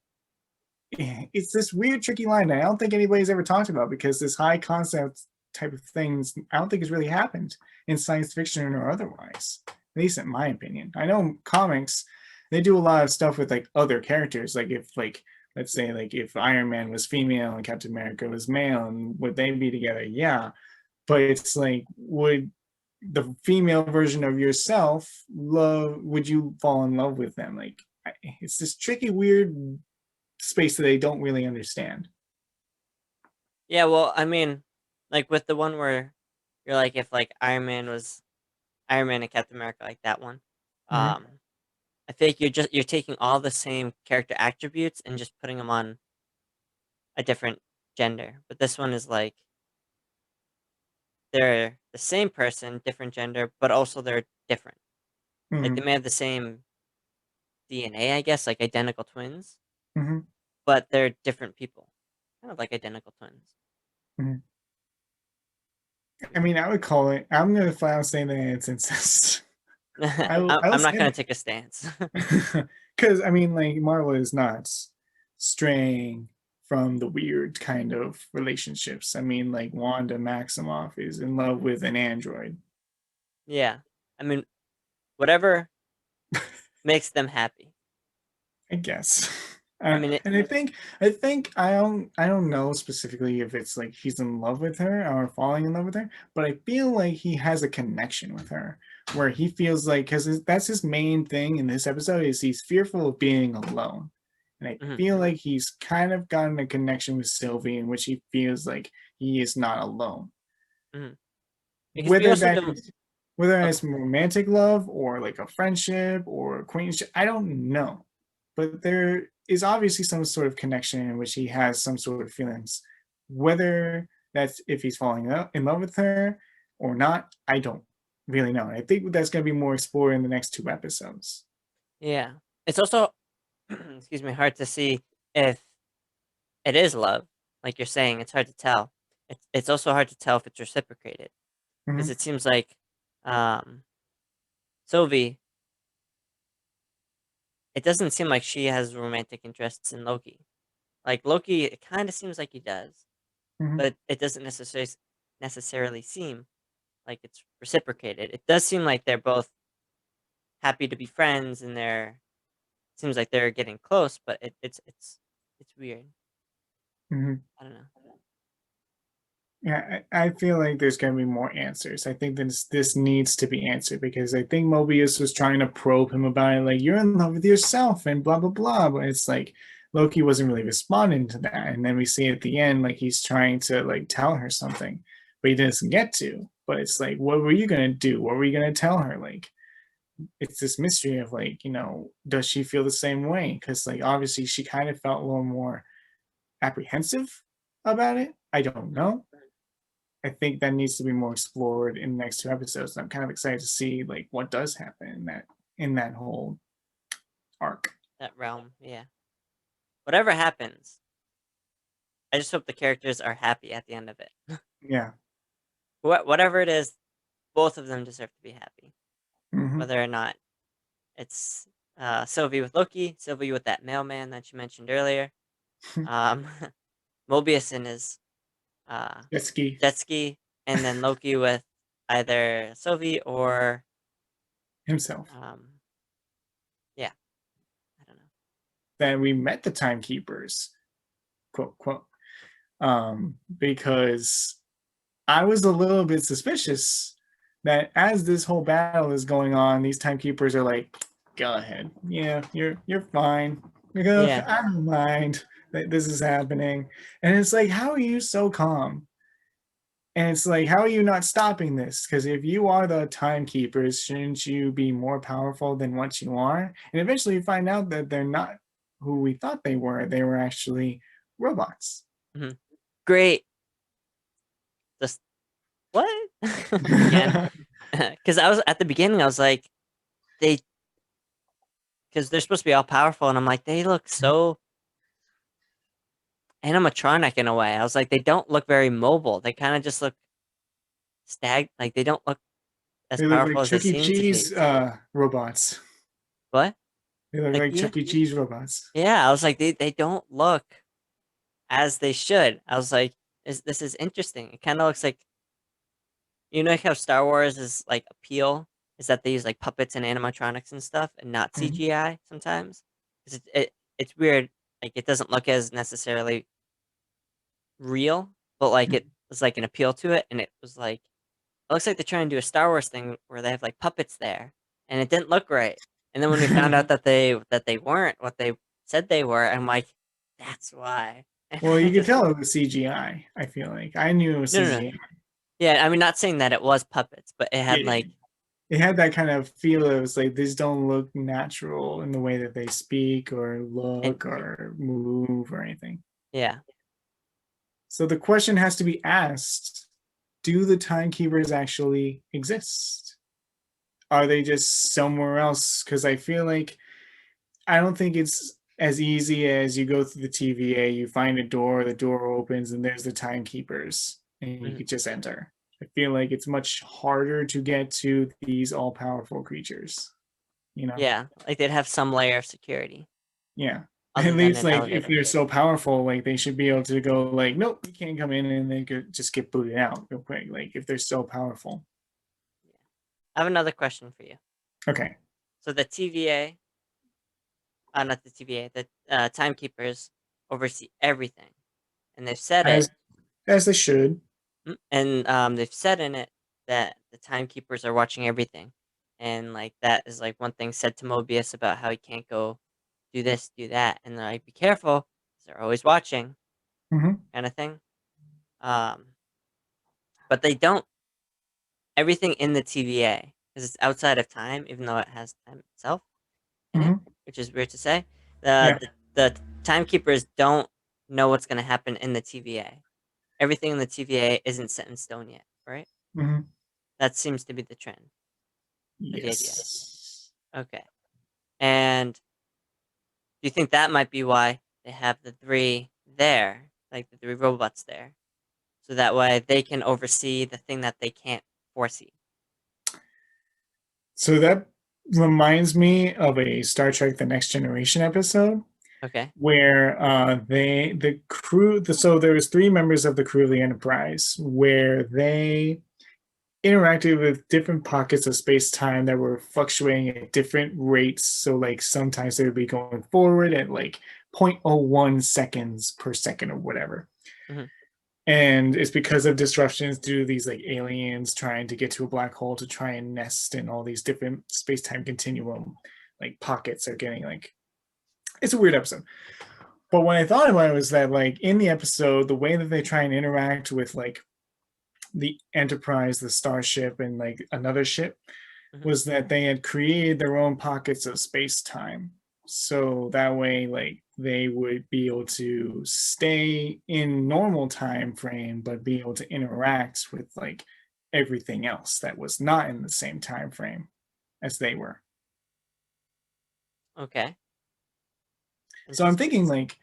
it's this weird, tricky line that I don't think anybody's ever talked about because this high concept type of things, I don't think has really happened in science fiction or otherwise, at least in my opinion. I know comics, they do a lot of stuff with like other characters. Like if like, let's say like if Iron Man was female and Captain America was male and would they be together? Yeah. But it's like, would the female version of yourself would you fall in love with them? Like it's this tricky, weird space that they don't really understand. Yeah, well, I mean, like with the one where you're like if like Iron Man and Captain America, like that one. Mhm, Um, I think you're taking all the same character attributes and just putting them on a different gender. But this one is like they're the same person, different gender, but also they're different. Like they mhm, may have the same DNA, I guess, like identical twins, mhm, but they're different people, kind of like identical twins. mhm. I mean, I would call it. I'm gonna flat out say that it's incest. I will I'm not say gonna that take a stance. because I mean, like Marvel is not straying from the weird kind of relationships. I mean, like Wanda Maximoff is in love with an android. Yeah, I mean, whatever makes them happy. I guess. I mean, it, And I don't know specifically if it's like he's in love with her or falling in love with her, but I feel like he has a connection with her where he feels like, because that's his main thing in this episode, is he's fearful of being alone. And I Mhm, feel like he's kind of gotten a connection with Sylvie in which he feels like he is not alone. mhm. Because we Whether also that don't. is whether Oh, it's romantic love or like a friendship or acquaintanceship, I don't know. But there is obviously some sort of connection in which he has some sort of feelings. Whether that's if he's falling in love with her or not, I don't really know. I think that's going to be more explored in the next two episodes. yeah. It's also, excuse me, hard to see if it is love. Like you're saying, it's hard to tell. It's also hard to tell if it's reciprocated because Mhm, it seems like um, Sylvie. It doesn't seem like she has romantic interests in Loki. Like Loki, it kind of seems like he does, mhm, but it doesn't necessarily seem like it's reciprocated. It does seem like they're both happy to be friends, and they're seems like they're getting close, but it's weird. mhm. I don't know. Yeah, I feel like there's going to be more answers. I think this needs to be answered because I think Mobius was trying to probe him about it, like you're in love with yourself and blah blah blah. But it's like Loki wasn't really responding to that, and then we see at the end like he's trying to like tell her something, but he doesn't get to. But it's like, what were you gonna do? What were you gonna tell her? Like, it's this mystery of like, does she feel the same way? Because like obviously she kind of felt a little more apprehensive about it. I don't Mhm. know. I think that needs to be more explored in the next two episodes. I'm kind of excited to see like what does happen in that whole arc. That realm, yeah. Whatever happens, I just hope the characters are happy at the end of it. Yeah. Whatever it is, both of them deserve to be happy, Hmm. whether or not it's Sylvie with Loki, Sylvie with that mailman that you mentioned earlier, um, Mobius in his uh, Jet ski jet ski, and then Loki with either Sylvie or himself. um, yeah, I don't know. Then we met the timekeepers, quote quote, because I was a little bit suspicious that as this whole battle is going on, these timekeepers are like, "Go ahead, yeah, you're fine. You go, Yeah, I don't mind that this is happening." And it's like, how are you so calm? And it's like, how are you not stopping this? Because if you are the timekeepers, shouldn't you be more powerful than what you are? And eventually you find out that they're not who we thought they were. They were actually robots. mhm. Great. Just what again? Because I was at the beginning, I was like, they because they're supposed to be all powerful, and I'm like, they look so animatronic in a way. I was like, they don't look very mobile. They kind of just look like they don't look as They look powerful like as they Chuck E. seem to be. Cheese robots. What? They look Like like yeah, Chuck E. Cheese robots. yeah. I was like, they don't look as they should. I was like, this is interesting. It kind of looks like like how Star Wars is like appeal is that they use like puppets and animatronics and stuff and not Mhm, CGI sometimes. 'Cause it's weird. Like it doesn't look as necessarily real, but like mhm. it was like an appeal to it, and it was like it looks like they're trying to do a Star Wars thing where they have like puppets there, and it didn't look right. And then when we found out that they weren't what they said they were, I'm like, that's why. And Well, I you could just tell it was CGI. I feel like I knew it was no no no CGI. yeah, I mean not saying that it was puppets, but it had Yeah, like it had that kind of feel. It was like these don't look natural in the way that they speak or and look or move or anything. yeah. So the question has to be asked: do the timekeepers actually exist? Are they just somewhere else? Because I feel like I don't think it's as easy as you go through the TVA, you find a door, the door opens, and there's the timekeepers, and you Mhm. could just enter. I feel like it's much harder to get to these all powerful creatures, you know? Yeah, like they'd have some layer of security Yeah. other At than least an like if elevator. they're so powerful, like they should be able to go like, nope, you can't come in, and they could just get booted out real quick. Like if they're so powerful. Yeah. I have another question for you. Okay. So the TVA, not the TVA, the timekeepers oversee everything, and they've said it, As as they should. and they've said in it that the timekeepers are watching everything. and like that is like one thing said to Mobius about how he can't go do this, do that, and they're like, "Be careful, 'cause they're always watching," Mhm. kind of thing. Um, but they don't everything in the TVA because it's outside of time, even though it has time itself in it, Mhm. which is weird to say. The Yeah. the timekeepers don't know what's going to happen in the TVA. Everything in the TVA isn't set in stone yet, right? Mhm. That seems to be the trend or the idea. Yes. Okay. And do you think that might be why they have the three there, like the three robots there, so that way they can oversee the thing that they can't foresee? So that reminds me of a Star Trek: The Next Generation episode Okay. where the crew so there was three members of the crew of the Enterprise where they interacted with different pockets of space-time that were fluctuating at different rates. So like sometimes they would be going forward at like zero point zero 0.01 seconds per second or whatever. Hmm. And it's because of disruptions due to these like aliens trying to get to a black hole to try and nest in all these different space-time continuum like pockets are getting like it's a weird episode. But when I thought about it was that like in the episode, the way that they try and interact with like the Enterprise, the starship, and like another ship Hmm. was that they had created their own pockets of space time. So that way, like they would be able to stay in normal time frame, but be able to interact with like everything else that was not in the same time frame as they were. Okay. So I'm Interesting. thinking like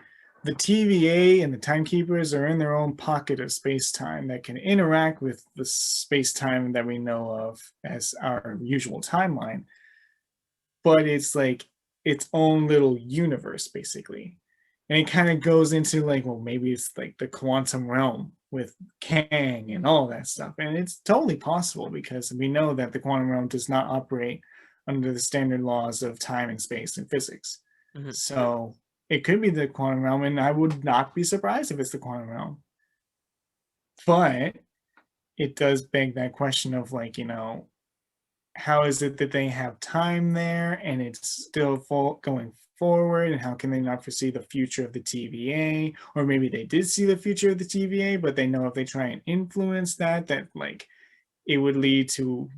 the TVA and the timekeepers are in their own pocket of space time that can interact with the space time that we know of as our usual timeline, but it's like its own little universe basically. And it kind of goes into like, well, maybe it's like the quantum realm with Kang and all that stuff. And it's totally possible because we know that the quantum realm does not operate under the standard laws of time and space and physics. Hmm. So it could be the quantum realm, and I would not be surprised if it's the quantum realm. But it does beg that question of like, how is it that they have time there and it's still going forward, and how can they not foresee the future of the TVA? Or maybe they did see the future of the TVA, but they know if they try and influence that like it would lead to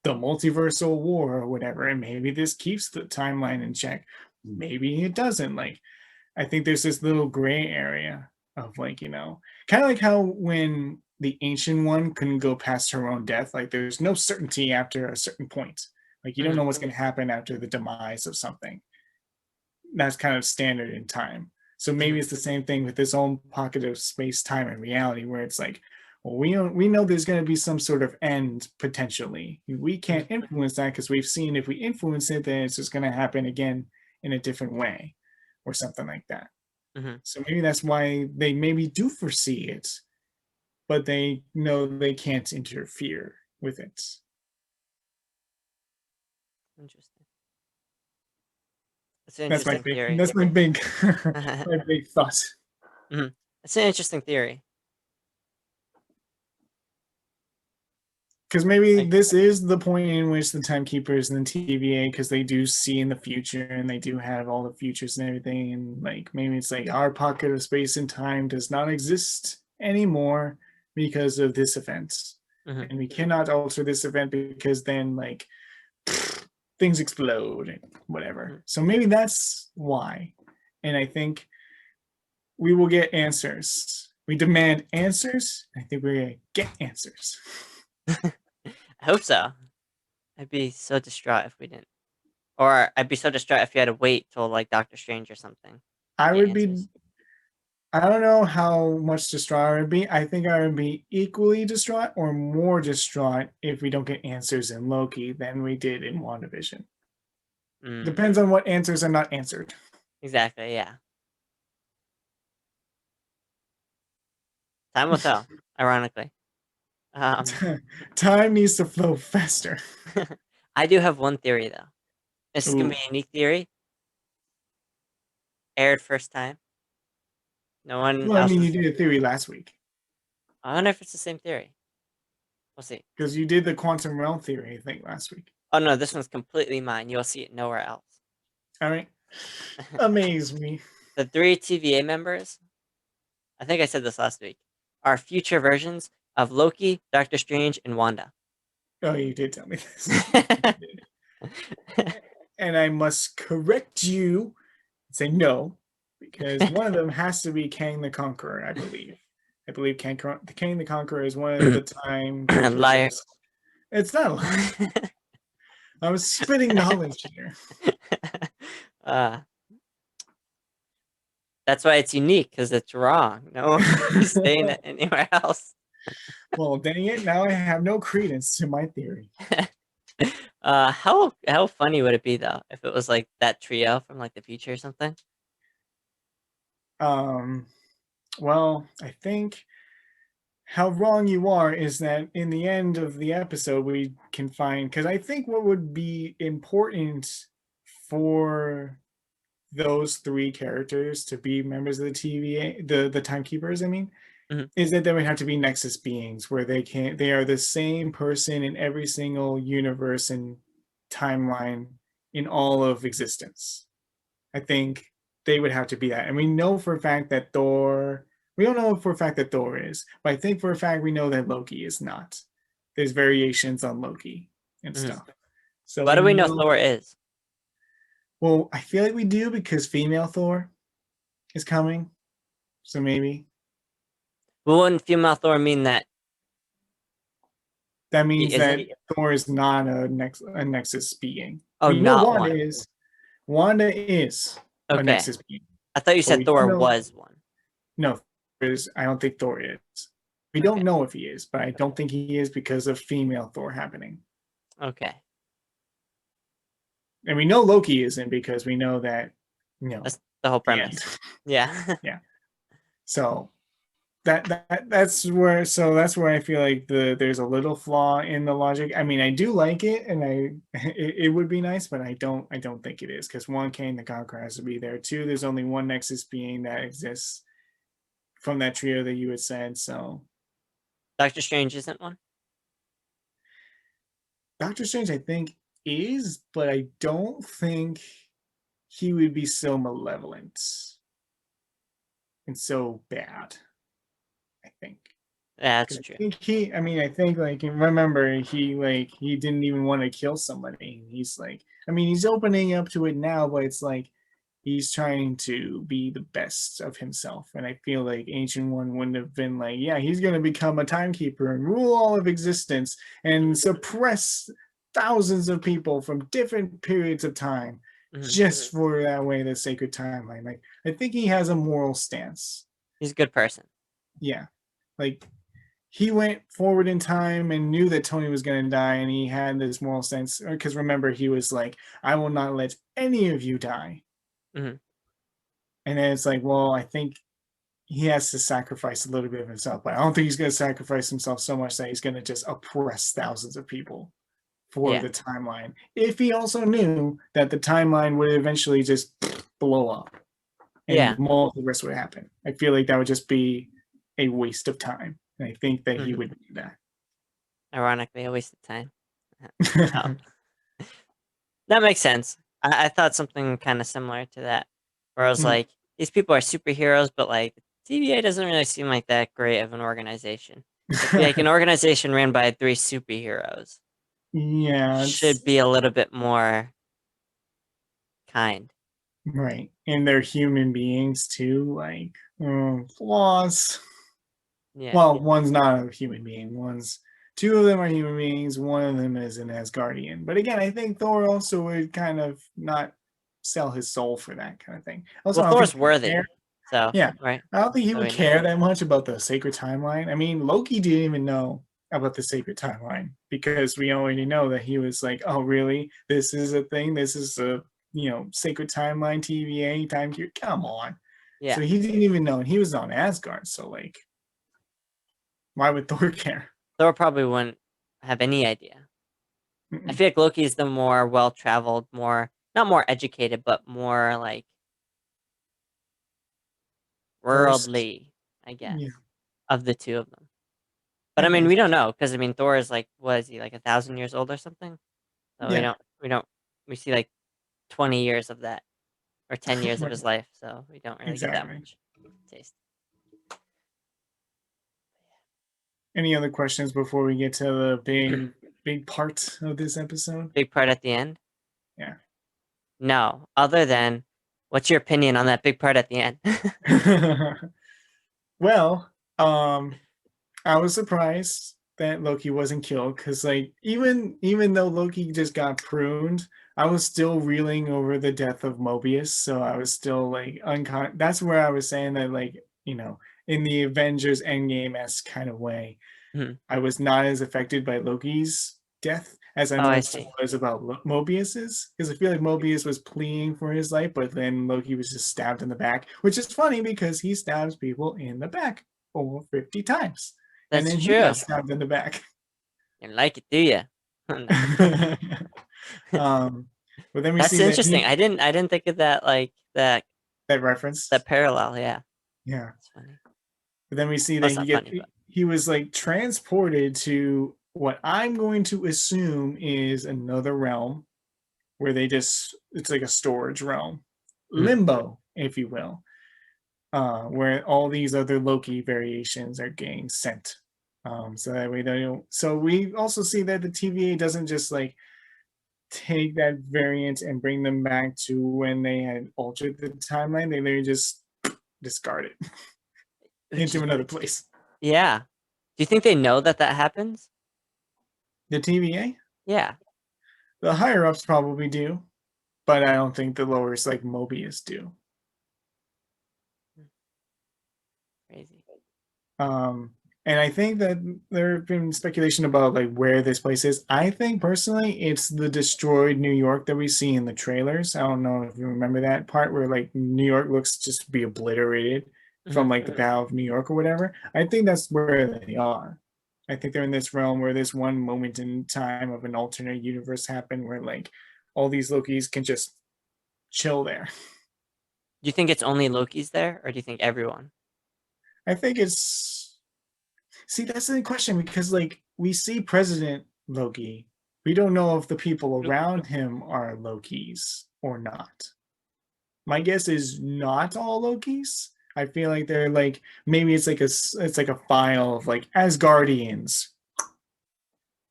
the multiversal war or whatever, and maybe this keeps the timeline in check, maybe it doesn't. Like I think there's this little gray area of like, kind of like how when the ancient one couldn't go past her own death, like there's no certainty after a certain point. Like you don't Hmm. know what's going to happen after the demise of something. That's kind of standard in time. So Hmm. maybe it's the same thing with this own pocket of space, time, and reality, where it's like, well, we know there's going to be some sort of end potentially. We can't Hmm. influence that because we've seen if we influence it, then it's just going to happen again in a different way, or something like that. Hmm. So maybe that's why they maybe do foresee it, but they know they can't interfere with it. Interesting. It's an That's my interesting big. theory. That's my big. Hmm. my big thought. It's an interesting theory. Because maybe Like, this is the point in which the timekeepers and the TVA, because they do see in the future and they do have all the futures and everything, and like maybe it's like our pocket of space and time does not exist anymore because of this event, hmm. and we cannot alter this event because then like things explode and whatever. Hmm. So maybe that's why. And I think we will get answers. We demand answers. I think we're going to get answers. I hope so. I'd be so distraught if we didn't. Or I'd be so distraught if you had to wait till like Doctor Strange or something to I get would be, answers. I don't know how much distraught I would be. I think I would be equally distraught or more distraught if we don't get answers in Loki than we did in WandaVision. Mm, Depends on what answers are not answered. exactly. Yeah. Time will tell. Ironically. Um, Time needs to flow faster. I do have one theory though. This is gonna be Ooh. a unique theory. Aired first time. No one Well, I else mean, you is. did a theory last week I wonder if it's the same theory. We'll see. because you did the quantum realm theory, I think, last week. Oh no, this one's completely mine. You'll see it nowhere else. All right. Amaze me. The three TVA members, I think I said this last week, are future versions of Loki, Doctor Strange, and Wanda. Oh, you did tell me this. You did. And I must correct you and say no, because one of them has to be Kang the Conqueror, I believe. I believe Kang the Conqueror is one of the time Liar. keepers. It's not a lie. I was spitting knowledge here. uh, that's why it's unique, because it's wrong. No one is saying it anywhere else. Well, dang it, now I have no credence to my theory. How funny would it be though if it was like that trio from like the future or something? Um, well, I think how wrong you are is that in the end of the episode we can find, because I think what would be important for those three characters to be members of the TVA, the timekeepers, I mean, Mhm. is that they would have to be nexus beings where they are the same person in every single universe and timeline in all of existence. I think they would have to be that. And we know for a fact that Thor, we don't know for a fact that Thor is, but I think for a fact we know that Loki is not. There's variations on Loki and Mhm. stuff. So Why we do we know know, Thor is? well, I feel like we do because female Thor is coming. So maybe Well, wouldn't female Thor mean that that he means isn't? that Thor is not a Nexus being. Oh, We know not Wanda one. is. Wanda is a Okay. Nexus being, I thought you but said we don't Thor know. was one. No, is. I don't think Thor is. We Okay. don't know if he is, but I don't think he is because of female Thor happening. Okay. And we know Loki isn't because we know that, That's the whole the end. premise. Yeah. Yeah. So that's where I feel like there's a little flaw in the logic. I mean, I do like it, and it would be nice, but I don't think it is because one, Kane the Conqueror has to be there. Two, there's only one Nexus being that exists from that trio that you had said. So Doctor Strange isn't one? Doctor Strange, I think, is, but I don't think he would be so malevolent and so bad. I think. Yeah, that's Because true. I think I mean, I think like remember he didn't even want to kill somebody. He's like, I mean, he's opening up to it now, but it's like he's trying to be the best of himself. And I feel like Ancient One wouldn't have been like, yeah, he's gonna become a timekeeper and rule all of existence and suppress thousands of people from different periods of time Mhm. just for that way the sacred timeline. Like I think he has a moral stance. He's a good person. Yeah. Like he went forward in time and knew that Tony was going to die, and he had this moral sense. Because remember, he was like, "I will not let any of you die." Mhm. And then it's like, well, I think he has to sacrifice a little bit of himself, but I don't think he's going to sacrifice himself so much that he's going to just oppress thousands of people for Yeah. the timeline. If he also knew that the timeline would eventually just blow up and Yeah. the multiverse would happen, I feel like that would just be a waste of time. And I think that he Mhm. would do that. Ironically, a waste of time. No. That makes sense. I thought something kind of similar to that, where I was Mm. like, these people are superheroes, but like TVA doesn't really seem like that great of an organization. Like an organization ran by three superheroes Yeah, should it's be a little bit more kind. right. And they're human beings too, like flaws. Yeah. Well, one's not a human being. One's two of them are human beings. One of them is an Asgardian. But again, I think Thor also would kind of not sell his soul for that kind of thing. Also, Well, I don't think Thor's he would care. worthy, so Yeah, right. I don't think he So would we know. care that much about the sacred timeline. I mean, Loki didn't even know about the sacred timeline because we already know that he was like, "Oh, really? This is a thing. This is a sacred timeline TVA time. Come on." So Yeah. he didn't even know, and he was on Asgard. So like, why would Thor care? Thor probably wouldn't have any idea. I Mm-mm. feel like Loki's the more well traveled, more not more educated, but more like First, worldly, I guess, yeah, of the two of them. But I I mean, guess. we don't know because I mean, Thor is like, what is he like 1,000 years old or something? So Yeah, we don't we see like 20 years of that or 10 years of right. his life, so we don't really get that Exactly. much taste. Any other questions before we get to the big part of this episode? Big part at the end? Yeah. No, other than what's your opinion on that big part at the end? Well, I was surprised that Loki wasn't killed because, like, even though Loki just got pruned, I was still reeling over the death of Mobius. So I was still like That's where I was saying that, like, in the Avengers Endgame esque kind of way, Mhm. I was not as affected by Loki's death as I Oh, I most see. was about Mobius's, because I feel like Mobius was pleading for his life, but then Loki was just stabbed in the back, which is funny because he stabs people in the back over 50 times, and That's then he true. got stabbed in the back. You like it, do you? No. um, but then we That's see that interesting. I didn't think of that like that that reference, parallel. Yeah, yeah. it's funny. But then we see Well, that it's not funny, but he was like transported to what I'm going to assume is another realm where it's like a storage realm, mhm. limbo, if you will, where all these other Loki variations are getting sent. So that way they don't. So we also see that the TVA doesn't just like take that variant and bring them back to when they had altered the timeline. They literally just discard it Which into is another which, place. yeah. Do you think they know that that happens? The TVA, Yeah. the higher ups probably do, but I don't think the lowers like Mobius do. Hmm, crazy. Um, and I think that there have been speculation about like where this place is. I think personally, it's the destroyed New York that we see in the trailers. I don't know if you remember that part where like New York looks just to be obliterated Hmm. from like the Battle of New York or whatever. I think that's where they are. I think they're in this realm where this one moment in time of an alternate universe happened where like all these Lokis can just chill there. Do you think it's only Loki's there, or do you think everyone? I think it's See, that's the question because like we see President Loki. We don't know if the people around him are Lokis or not. My guess is not all Lokis. I feel like they're like maybe it's like a file of like Asgardians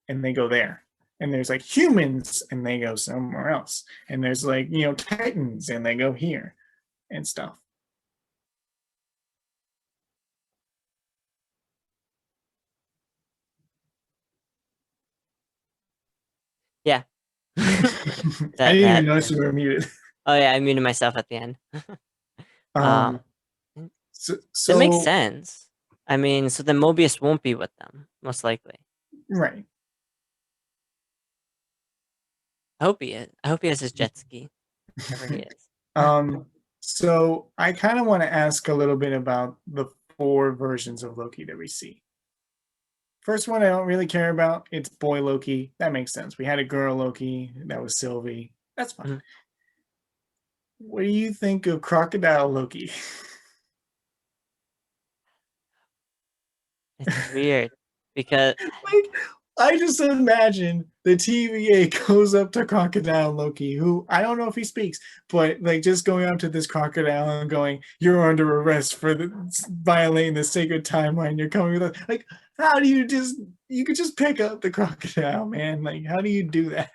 and they go there. And there's like humans and they go somewhere else. And there's like, Titans and they go here and stuff. Yeah. I that didn't even that. notice you were muted. Oh yeah, I muted myself at the end. Um um, so, that makes so sense. I mean, so then Mobius won't be with them, most likely. right. I hope he is. I hope he has his jet ski, wherever he is. Um, so I kind of want to ask a little bit about the four versions of Loki that we see. First one I don't really care about. It's boy Loki. That makes sense. We had a girl Loki. That was Sylvie. That's fine. Mhm. What do you think of Crocodile Loki? It's weird because Like, I just imagine the TVA goes up to Crocodile Loki, who I don't know if he speaks, but like just going up to this crocodile and going, "You're under arrest for violating the sacred timeline. You're coming with us." Like, how do you could just pick up the crocodile, man? Like, how do you do that?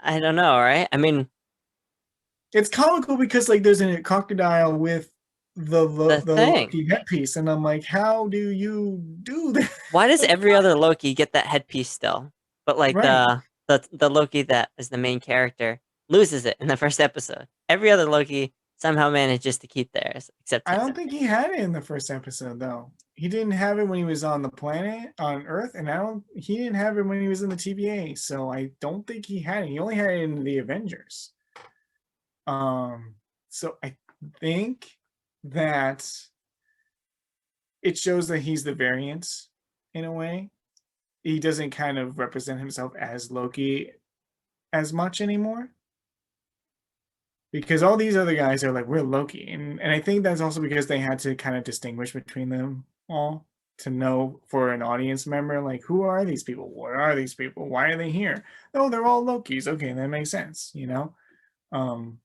I don't know, right? I mean, It's comical because like there's a crocodile with the the thing. Loki headpiece, and I'm like, how do you do that? Why does Like, every other Loki get that headpiece still? But like right. the Loki that is the main character loses it in the first episode. Every other Loki somehow manages to keep theirs, except I him. don't think he had it in the first episode though. He didn't have it when he was on the planet on Earth, and I don't. He didn't have it when he was in the TVA. So I don't think he had it. He only had it in the Avengers. Um. So I think that it shows that he's the variant in a way. He doesn't kind of represent himself as Loki as much anymore because all these other guys are like we're Loki, and I think that's also because they had to kind of distinguish between them all to know for an audience member, like, who are these people? What are these people? Why are they here? Oh, they're all Lokis. Okay, that makes sense, you know? Um,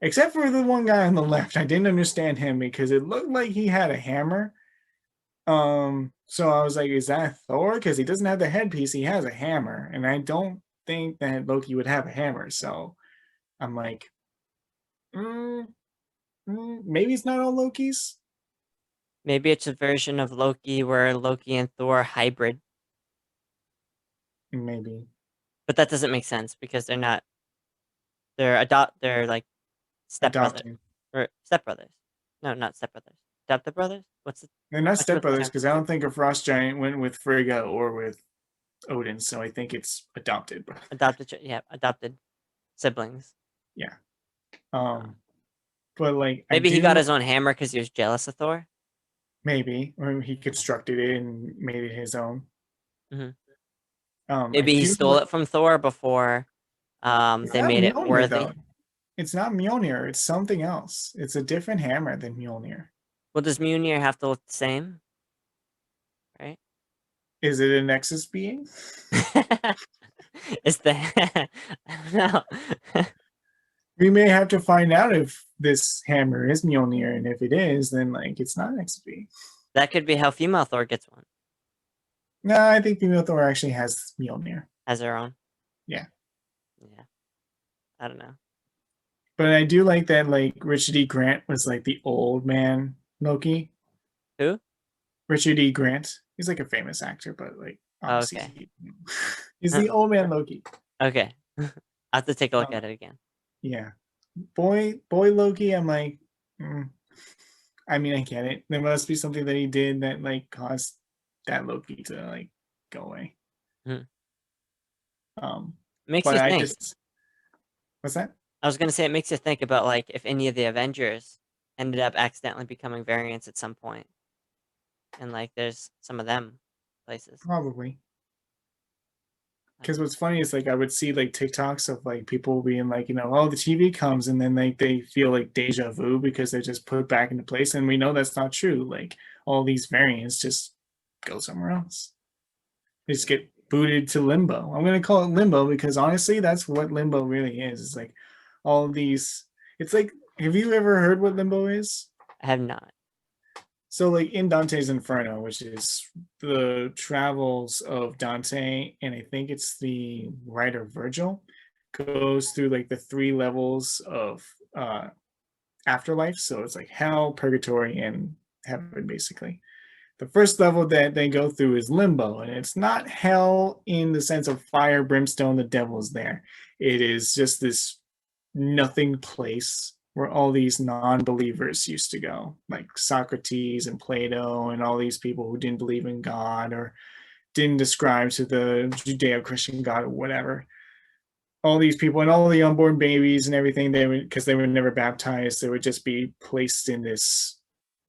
except for the one guy on the left. I didn't understand him because it looked like he had a hammer. So I was like, is that Thor? Because he doesn't have the headpiece, he has a hammer. And I don't think that Loki would have a hammer. So I'm like, mm, maybe it's not all Lokis. Maybe it's a version of Loki where Loki and Thor are hybrid, Maybe but that doesn't make sense because they're not. They're like stepbrother adopted. or stepbrothers. No, not stepbrothers. Adopted brothers. They're not What's the stepbrothers term? because I don't think a frost giant went with Frigga or with Odin. So I think it's adopted. Yeah, adopted siblings. Yeah. Um, But like I maybe he got do his own hammer because he was jealous of Thor. maybe, or he constructed it and made it his own. Hmm. I Maybe he do. stole it from Thor before It's they not made it Mjolnir worthy. though. It's not Mjolnir. It's something else. It's a different hammer than Mjolnir. Well, does Mjolnir have to look the same? Right? Is it a Nexus being? Is the I don't know. We may have to find out if this hammer is Mjolnir, and if it is, then like it's not Nexus being. That could be how female Thor gets one. No, I think female Thor actually has Mjolnir. Has her own. Yeah. Yeah. I don't know. But I do like that like Richard E. Grant was like the old man Loki. Who? Richard E. Grant. He's like a famous actor, but like Oh, obviously okay. he's the old man Loki. Okay. I have to take a look Um, at it again. yeah. Boy Loki, I'm like, mm, I mean, I get it. There must be something that he did that like caused that Loki to like go away. Hmm. Um, Makes but you I think. just what's that? I was gonna say it makes you think about like if any of the Avengers ended up accidentally becoming variants at some point, and like there's some of them places. Probably. I Because don't know. what's funny is like I would see like TikToks of like people being like, oh, the TV comes and then like they feel like deja vu because they're just put back into place, and we know that's not true. Like all these variants just go somewhere else. They just get booted to limbo. I'm gonna call it limbo because honestly, that's what limbo really is. It's like all of these. It's like, have you ever heard what limbo is? I have not. So, like in Dante's Inferno, which is the travels of Dante, and I think it's the writer Virgil, goes through like the three levels of afterlife. So it's like hell, purgatory, and heaven, basically. The first level that they go through is limbo, and it's not hell in the sense of fire, brimstone, the devil's there. It is just this nothing place where all these non-believers used to go, like Socrates and Plato and all these people who didn't believe in God or didn't describe to the Judeo-Christian God or whatever. All these people and all the unborn babies and everything, they would, because they were never baptized, they would just be placed in this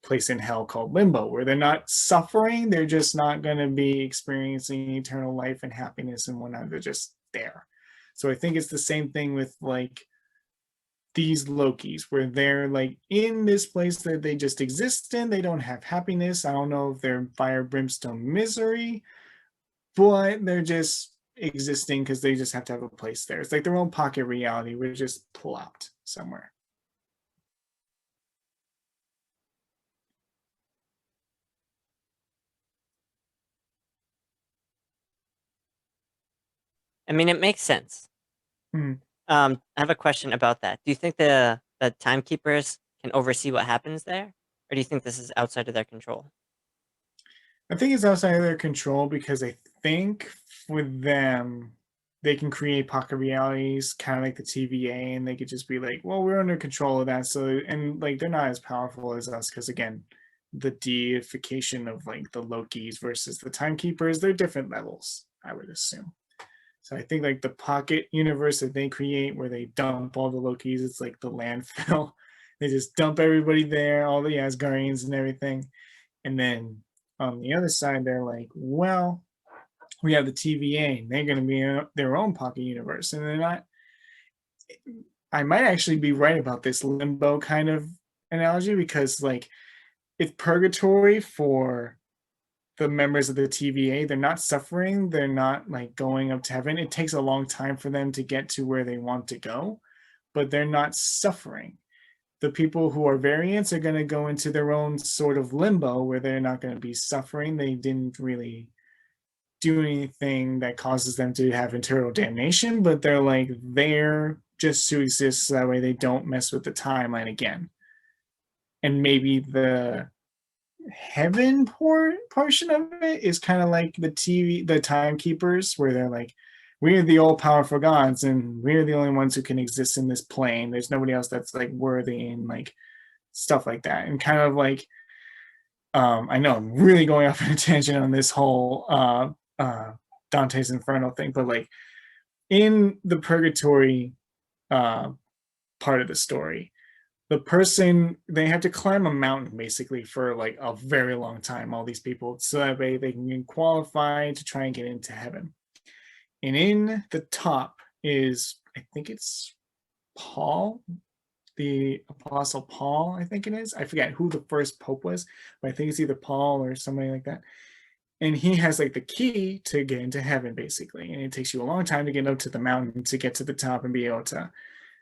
place in hell called limbo, where they're not suffering, they're just not going to be experiencing eternal life and happiness and whatnot. They're just there. So I think it's the same thing with like these Lokis, where they're like in this place that they just exist in. They don't have happiness. I don't know if they're fire, brimstone, misery, but they're just existing because they just have to have a place there. It's like their own pocket reality. We're just plopped somewhere. I mean, it makes sense. Hmm. I have a question about that. Do you think the timekeepers can oversee what happens there, or do you think this is outside of their control? I think it's outside of their control because I think with them, they can create pocket realities, kind of like the TVA, and they could just be like, well, we're under control of that. So, and like, they're not as powerful as us because, again, the deification of like the Lokis versus the timekeepers, they're different levels, I would assume. So I think like the pocket universe that they create where they dump all the Lokis, it's like the landfill. They just dump everybody there, all the Asgardians and everything. And then on the other side, they're like, well, we have the TVA, and they're going to be in their own pocket universe. And they're not, I might actually be right about this limbo kind of analogy because, like, it's purgatory for the members of the TVA, they're not suffering, they're not like going up to heaven. It takes a long time for them to get to where they want to go, but they're not suffering. The people who are variants are going to go into their own sort of limbo where they're not going to be suffering. They didn't really do anything that causes them to have eternal damnation, but they're like there just to exist so that way they don't mess with the timeline again. And maybe the heaven portion of it is kind of like the timekeepers, where they're like, we're the all powerful gods and we're the only ones who can exist in this plane. There's nobody else that's like worthy, and like stuff like that. And kind of like, I know I'm really going off on a tangent on this whole Dante's Inferno thing, but like in the purgatory uh, part of the story, the person, they have to climb a mountain basically for like a very long time, all these people, so that they can qualify to try and get into heaven. And in the top is, I think it's Paul, the Apostle Paul, I think it is. I forget who the first pope was, but I think it's either Paul or somebody like that. And he has like the key to get into heaven basically, and it takes you a long time to get up to the mountain to get to the top and be able to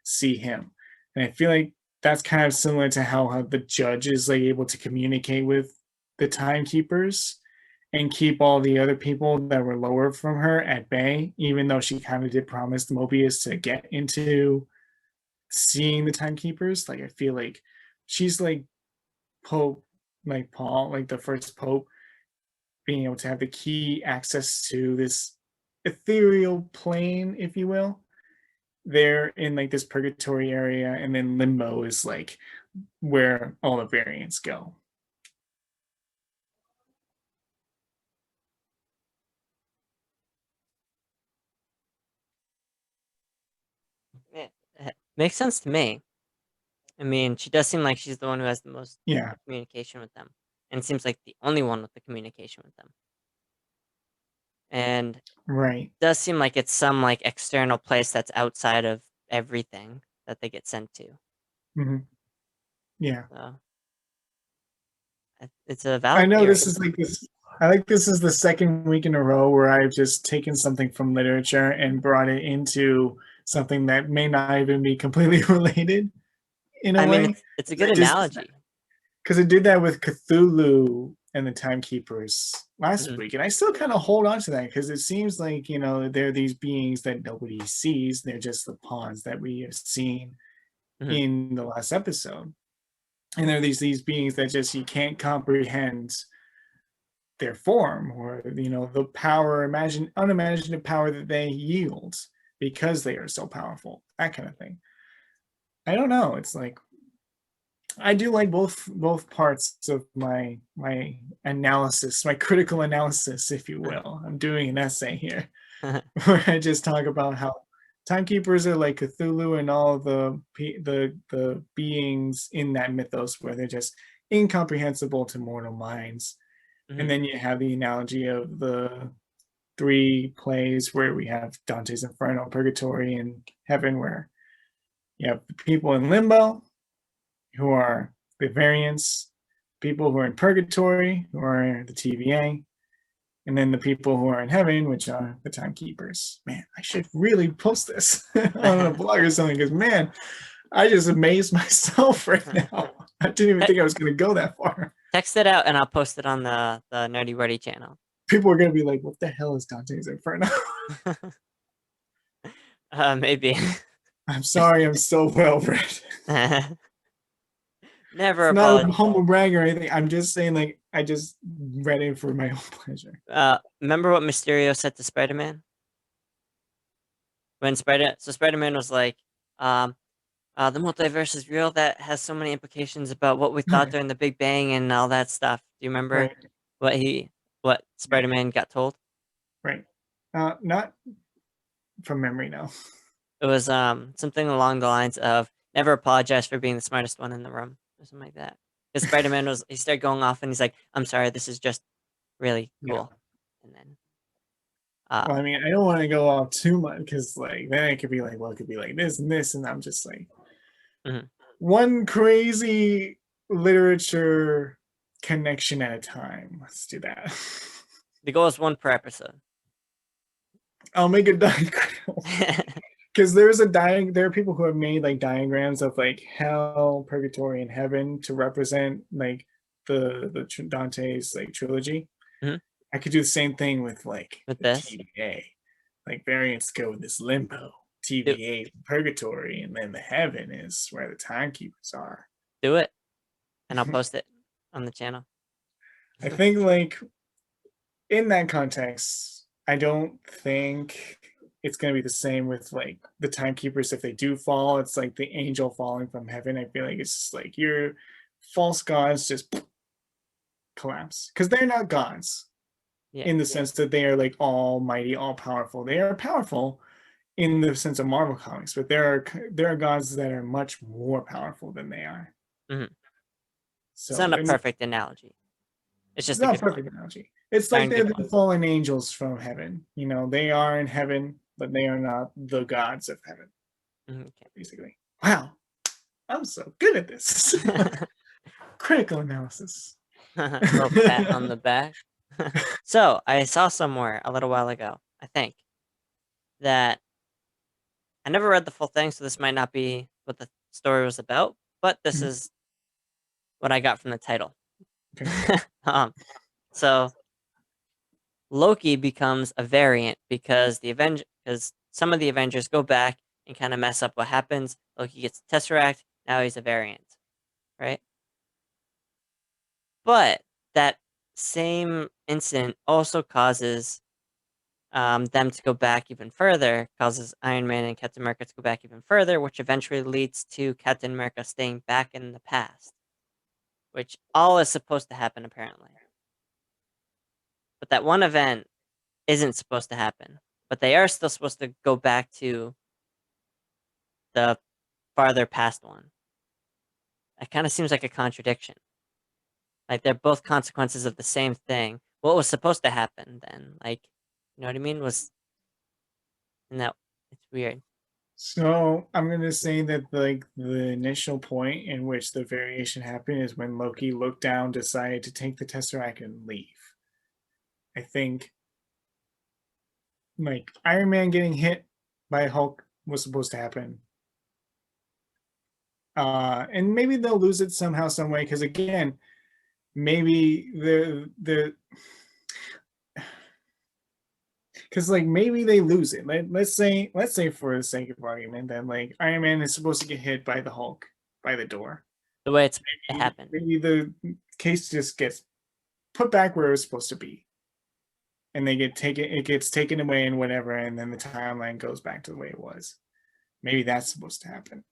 see him. And I feel like that's kind of similar to how the judge is like able to communicate with the timekeepers and keep all the other people that were lower from her at bay, even though she kind of did promise Mobius to get into seeing the timekeepers. Like I feel like she's like Pope, like Paul, like the first Pope, being able to have the key access to this ethereal plane, if you will. They're in like this purgatory area, and then limbo is like where all the variants go. Yeah, makes sense to me. I mean, she does seem like she's the one who has the most Yeah, communication with them, and seems like the only one with the communication with them. And right. does seem like it's some like external place that's outside of everything that they get sent to. Hmm. Yeah. So it's a I valid know theory. this is like this. I think this is the second week in a row where I've just taken something from literature and brought it into something that may not even be completely related in a I mean, way. it's a good I just analogy. because I did that with Cthulhu and the Timekeepers last Mhm, week, and I still kind of hold on to that because it seems like, you know, they're these beings that nobody sees. They're just the pawns that we have seen mhm, in the last episode, and they're these beings that just you can't comprehend their form, or you know, the power, unimaginative power that they yield because they are so powerful, that kind of thing. I don't know, it's like I do like both parts of my analysis, my critical analysis, if you will. I'm doing an essay here where I just talk about how timekeepers are like Cthulhu and all the beings in that mythos, where they're just incomprehensible to mortal minds. And mhm, then you have the analogy of the three plays where we have Dante's Inferno, Purgatory, and Heaven, where you have the people in limbo, who are the variants, people who are in purgatory, who are the TVA, and then the people who are in heaven, which are the timekeepers. Man, I should really post this on a blog or something, because man, I just amazed myself right now. I didn't even think I was going to go that far. Text it out and I'll post it on the Nerdy Wordy channel. People are going to be like, what the hell is Dante's Inferno? Maybe. I'm sorry, I'm so well read. Never It's not a apologize. humble brag or anything. I'm just saying, like, I just read it for my own pleasure. Remember what Mysterio said to Spider-Man? When Spider-Man was like, um, the multiverse is real. That has so many implications about what we thought Okay, during the Big Bang and all that stuff. Do you remember right, what what yeah, Spider-Man got told? right. Not from memory now. It was something along the lines of never apologize for being the smartest one in the room or something like that. Because Spider-Man he started going off and he's like, I'm sorry, this is just really Yeah. cool. And then Well, I um mean, I don't want to go off too much because, like, then it could be like, well, it could be like this and this, and I'm just like, mhm, one crazy literature connection at a time. Let's do that. The goal is one per episode. I'll make a diagram because there are people who have made like diagrams of like hell, purgatory, and heaven to represent like the Dante's like trilogy. Mhm. I could do the same thing with like With the this, TVA. Like variants go with this limbo, do TVA, purgatory, and then the heaven is where the timekeepers are. do it, and I'll post it on the channel. I think like in that context, I don't think it's going to be the same with like the timekeepers. If they do fall, it's like the angel falling from heaven. I feel like it's just like your false gods just collapse because they're not gods Yeah. in the sense that they are like almighty, all powerful. They are powerful in the sense of Marvel comics, but there are gods that are much more powerful than they are. Mhm. It's So not a and perfect analogy. It's it's just a not a good one. perfect analogy. It's like Darn they're good the one. fallen angels from heaven. You know, they are in heaven, but they are not the gods of heaven, Okay. basically. Wow, I'm so good at this. Critical analysis. Little pat on the back. So I saw somewhere a little while ago, I think, that I never read the full thing, so this might not be what the story was about, but this Mhm. is what I got from the title. Okay. um, so Loki becomes a variant because some of the Avengers go back and kind of mess up what happens. Loki gets the Tesseract, now he's a variant, right? But that same incident also causes them to go back even further, causes Iron Man and Captain America to go back even further, which eventually leads to Captain America staying back in the past, which all is supposed to happen apparently. But that one event isn't supposed to happen. But they are still supposed to go back to the farther past one. It kind of seems like a contradiction. Like they're both consequences of the same thing. What was supposed to happen then? Like, you know what I mean? Was and that it's weird. So I'm gonna say that like the initial point in which the variation happened is when Loki looked down, decided to take the Tesseract and leave. I think like Iron Man getting hit by Hulk was supposed to happen. And maybe they'll lose it somehow, some way, because again, maybe the because like maybe they lose it. Let's say for the sake of argument that like Iron Man is supposed to get hit by the Hulk by the door. The way it happened. Maybe the case just gets put back where it was supposed to be, and they get taken. It gets taken away and whatever, and then the timeline goes back to the way it was. Maybe that's supposed to happen.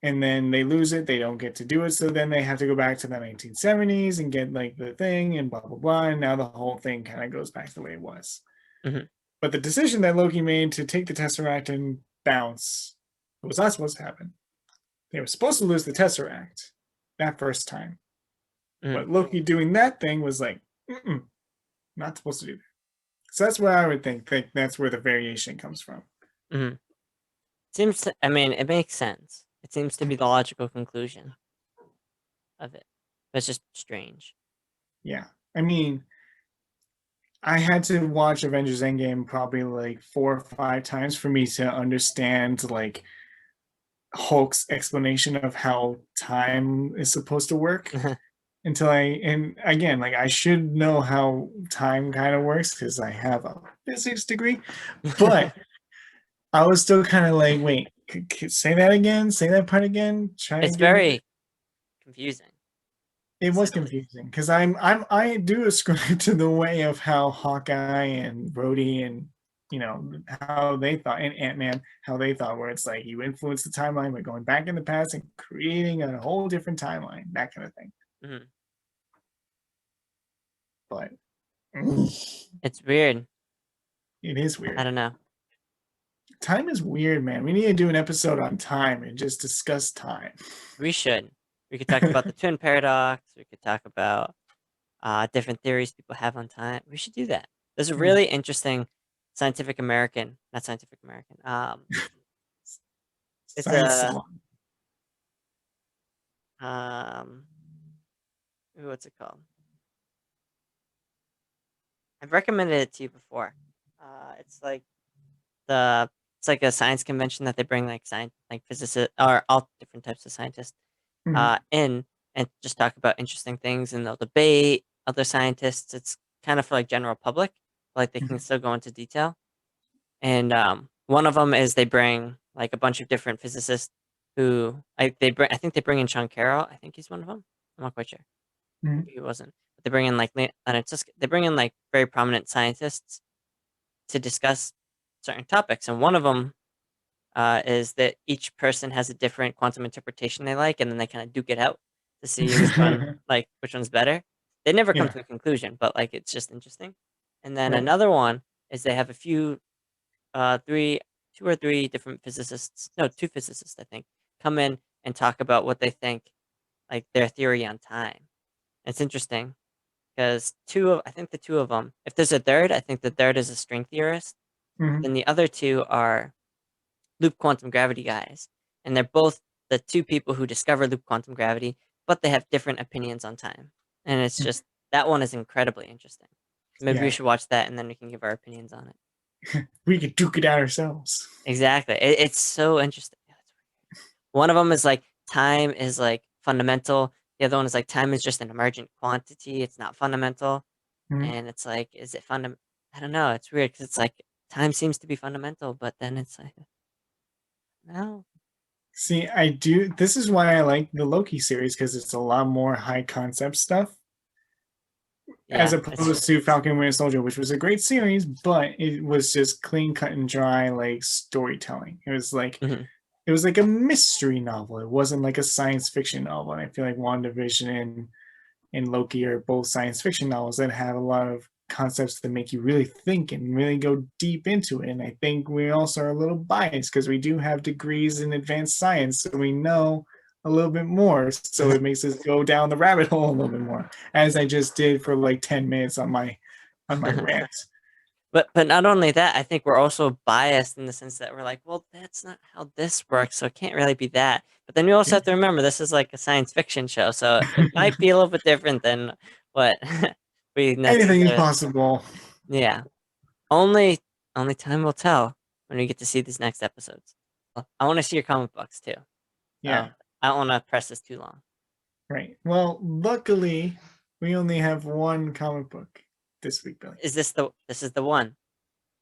And then they lose it, they don't get to do it, so then they have to go back to the 1970s and get like the thing and blah blah blah, and now the whole thing kind of goes back to the way it was. Hmm. But the decision that Loki made to take the Tesseract and bounce was not supposed to happen. They were supposed to lose the Tesseract that first time, Hmm. but Loki doing that thing was like, not supposed to do that. So that's what I would think that's where the variation comes from. Hmm. I mean, it makes sense. It seems to be the logical conclusion of it. But it's just strange. Yeah, I mean, I had to watch Avengers Endgame probably like 4 or 5 times for me to understand like Hulk's explanation of how time is supposed to work. And again, like I should know how time kind of works because I have a physics degree, but I was still kind of like, wait, say that again, say that part again, try It's and give me. very confusing, It to say was the least. confusing because I do ascribe to the way of how Hawkeye and Rhodey and how they thought, and Ant-Man, how they thought, where it's like you influence the timeline by going back in the past and creating a whole different timeline, that kind of thing. Hmm. But It's weird. it is I weird. don't know. Time is weird, man. We need to do an episode on time and just discuss time. We should. We could talk about the twin paradox. We could talk about different theories people have on time. We should do that. There's a really interesting not Scientific American. It's Science a salon. um, Ooh, what's it called? I've recommended it to you before. It's like the it's like a science convention that they bring like science like physicists or all different types of scientists Mhm, in and just talk about interesting things and they'll debate other scientists. It's kind of for like general public, like they can mhm, still go into detail. And one of them is they bring like a bunch of different physicists who they bring. I think they bring in Sean Carroll. I think he's one of them. I'm not quite sure. mhm, Maybe he wasn't. But they bring in like and it's just they bring in like very prominent scientists to discuss certain topics, and one of them is that each person has a different quantum interpretation they like, and then they kind of duke it out to see which one's better. They never come Yeah. to a conclusion, but like it's just interesting. And then Right. another one is they have a few, three, two or three different physicists, no, two physicists, I think, come in and talk about what they think, like their theory on time. It's interesting because I think the two of them, if there's a third, I think the third is a string theorist. Mhm, Then the other two are loop quantum gravity guys, and they're both the two people who discovered loop quantum gravity, but they have different opinions on time. And it's mhm. just that one is incredibly interesting. Maybe we Yeah. should watch that, and then we can give our opinions on it. We could duke it out ourselves. Exactly, it's so interesting. Yeah, that's weird. One of them is like time is like fundamental. The other one is like time is just an emergent quantity. It's not fundamental. Mhm. And it's like, is it fundamental? I don't know. It's weird because it's like time seems to be fundamental, but then it's like, no. See, I do this is why I like the Loki series because it's a lot more high concept stuff as Yeah, that's true. opposed to Falcon and Winter Soldier, which was a great series, but it was just clean cut and dry like storytelling. Mhm. It was like a mystery novel. It wasn't like a science fiction novel. And I feel like WandaVision and Loki are both science fiction novels that have a lot of concepts that make you really think and really go deep into it. And I think we also are a little biased because we do have degrees in advanced science, so we know a little bit more. So it makes us go down the rabbit hole a little bit more, as I just did for like 10 minutes on my rant. But not only that, I think we're also biased in the sense that we're like, well, that's not how this works, so it can't really be that. But then you also Yeah. have to remember this is like a science fiction show, so it might be a little bit different than what we Anything is necessarily. possible. Yeah. Only only time will tell when we get to see these next episodes. Well, I want to see your comic books too. Yeah, So I don't want to press this too long. right. Well, luckily, we only have one comic book this week, Billy. This is the one?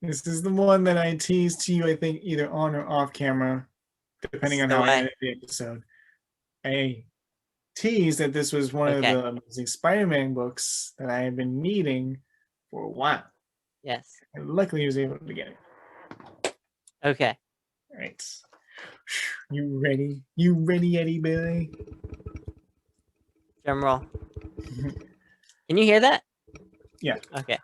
This is the one that I teased to you, I think, either on or off camera, This depending is on the how I way? edit the episode. I teased that this was one of Okay. the Amazing Spider-Man books that I have been needing for a while. Yes. And luckily, I was able to get it. Okay. All right. You ready? You ready, Eddie Billy? Drum roll. Can you hear that? Yeah. Okay.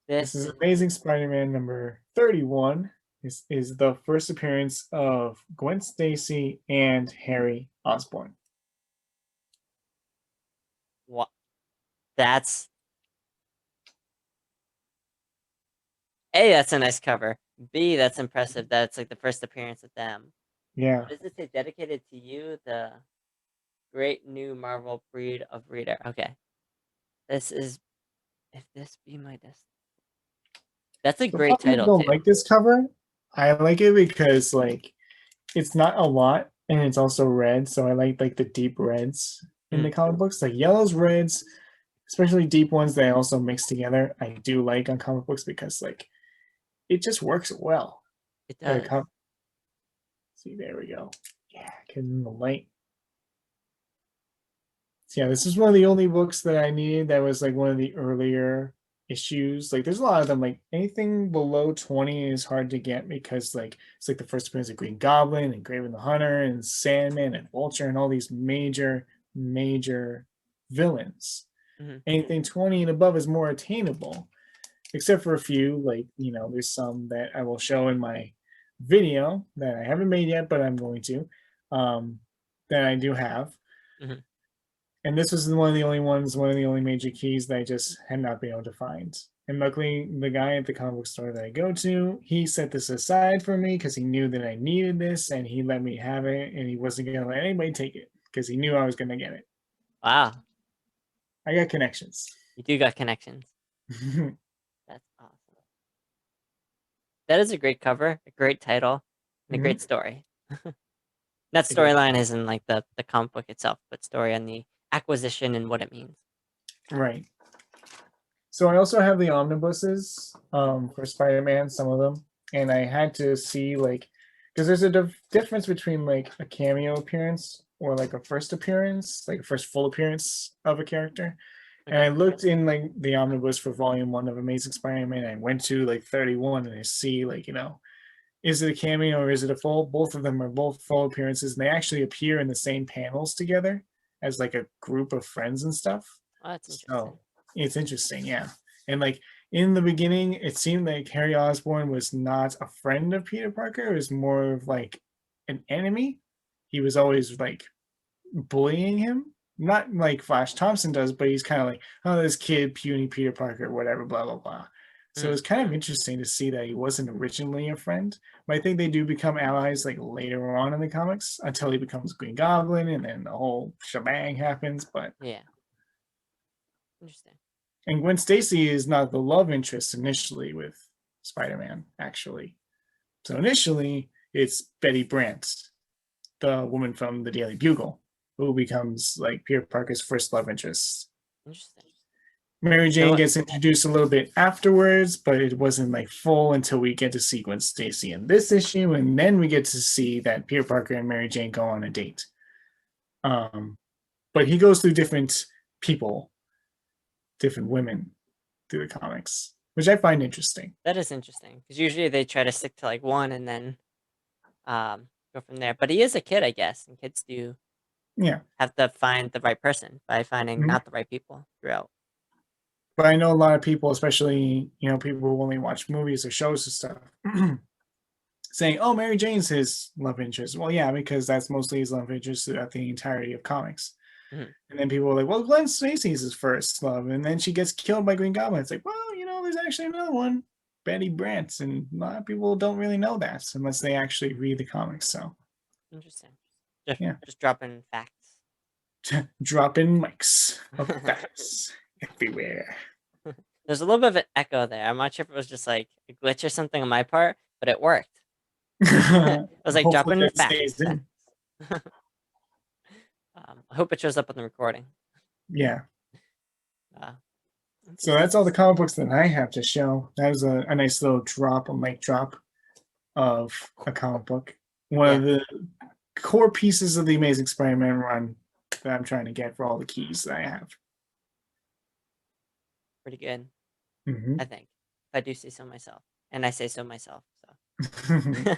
This This is is Amazing Spider-Man number 31. This is the first appearance of Gwen Stacy and Harry Osborn. what that's A, that's a nice cover. B, that's impressive that it's like the first appearance of them. Yeah. What does it say? Dedicated to you, the great new Marvel breed of reader. Okay. This is If This Be My Destiny. That's a So a lot great of people title don't too. like this cover. I like it because like it's not a lot and it's also red, so I like the deep reds in the Mm, comic books, like yellows, reds, especially deep ones that I also mix together. I do like on comic books because like it just works well. it The does. see, there we go. Yeah, getting the light. So yeah, this is one of the only books that I needed that was like one of the earlier issues. Like there's a lot of them, like anything below 20 is hard to get because like it's like the first appearance of Green Goblin and Graven the Hunter and Sandman and Vulture and all these major villains. Mhm. Anything 20 and above is more attainable, except for a few, like there's some that I will show in my video that I haven't made yet, but I'm going to, that I do have. Mhm. And this was one of the only ones, one of the only major keys that I just had not been able to find. And luckily, the guy at the comic book store that I go to, he set this aside for me because he knew that I needed this and he let me have it and he wasn't going to let anybody take it because he knew I was going to get it. Wow. I got connections. You do got connections. That's awesome. That is a great cover, a great title, and a Hmm. great story. Not It is. storyline isn't like the comic book itself, but story on the acquisition and what it means. Right. So I also have the omnibuses for Spider-Man, some of them, and I had to see like because there's a difference between like a cameo appearance or like a first appearance, like a first full appearance of a character. And I Okay. looked in like the omnibus for Volume One of Amazing Spider-Man. I went to like 31, and I see like is it a cameo or is it a full? Both of them are both full appearances, and they actually appear in the same panels together as like a group of friends and stuff. Oh, that's interesting. So it's interesting, yeah. And like in the beginning, it seemed like Harry Osborn was not a friend of Peter Parker. It was more of like an enemy. He was always like bullying him. Not like Flash Thompson does, but he's kind of like, oh, this kid, puny Peter Parker, whatever, blah, blah, blah. So Mm, it's kind of interesting to see that he wasn't originally a friend. But I think they do become allies like later on in the comics until he becomes Green Goblin and then the whole shebang happens. But yeah. Interesting. and Gwen Stacy is not the love interest initially with Spider-Man, actually. So initially, it's Betty Brant, the woman from the Daily Bugle, who becomes like Peter Parker's first love interest. Interesting. Mary You know Jane what? gets introduced a little bit afterwards, but it wasn't like full until we get to see Gwen Stacy in this issue, and then we get to see that Peter Parker and Mary Jane go on a date. Um, but he goes through different people, different women through the comics, which I find interesting. That is interesting because usually they try to stick to like one and then go from there. But he is a kid, I guess, and kids do Yeah. have to find the right person by finding Mhm. not the right people throughout. But I know a lot of people, especially people who only watch movies or shows and stuff, saying, "Oh, Mary Jane's his love interest." Well, yeah, because that's mostly his love interest throughout the entirety of comics. Mhm. And then people are like, "Well, Gwen Stacy's his first love," and then she gets killed by Green Goblin. It's like, well, there's actually another one, Betty Brant, and a lot of people don't really know that unless they actually read the comics. So, Interesting. Just yeah, just dropping facts. dropping mics of facts everywhere. There's a little bit of an echo there. I'm not sure if it was just like a glitch or something on my part, but it worked. I was like Hopefully dropping that stays facts. in. I hope it shows up on the recording. Yeah. Uh, let's So see. that's all the comic books that I have to show. That was a nice little drop, a mic drop of a comic book. One Yeah, of the core pieces of the Amazing Spider-Man run that I'm trying to get for all the keys that I have. pretty good. Mm-hmm. I think. If I do say so myself, and I say so myself. So,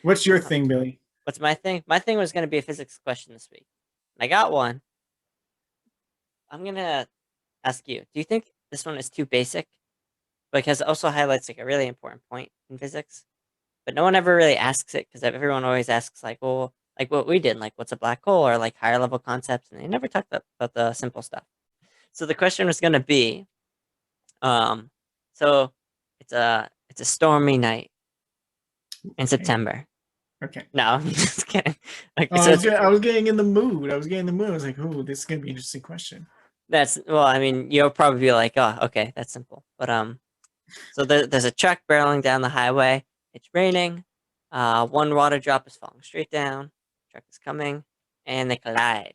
What's your thing, Billy? what's my thing? My thing was going to be a physics question this week. I got one. I'm gonna ask you. Do you think this one is too basic? Because it also highlights like a really important point in physics, but no one ever really asks it because everyone always asks like, well, like what we did, like what's a black hole or like higher level concepts, and they never talk about the simple stuff. So the question was gonna be, um, so it's a stormy night in Okay. September. Okay. No, I'm just kidding. Okay, Oh, so it's I was getting in the mood. I was getting in the mood. I was like, "Ooh, this is gonna be an interesting question." that's well, I mean, you'll probably be like, oh, okay, that's simple. But so there's a truck barreling down the highway. It's raining. One water drop is falling straight down. Truck is coming, and they collide,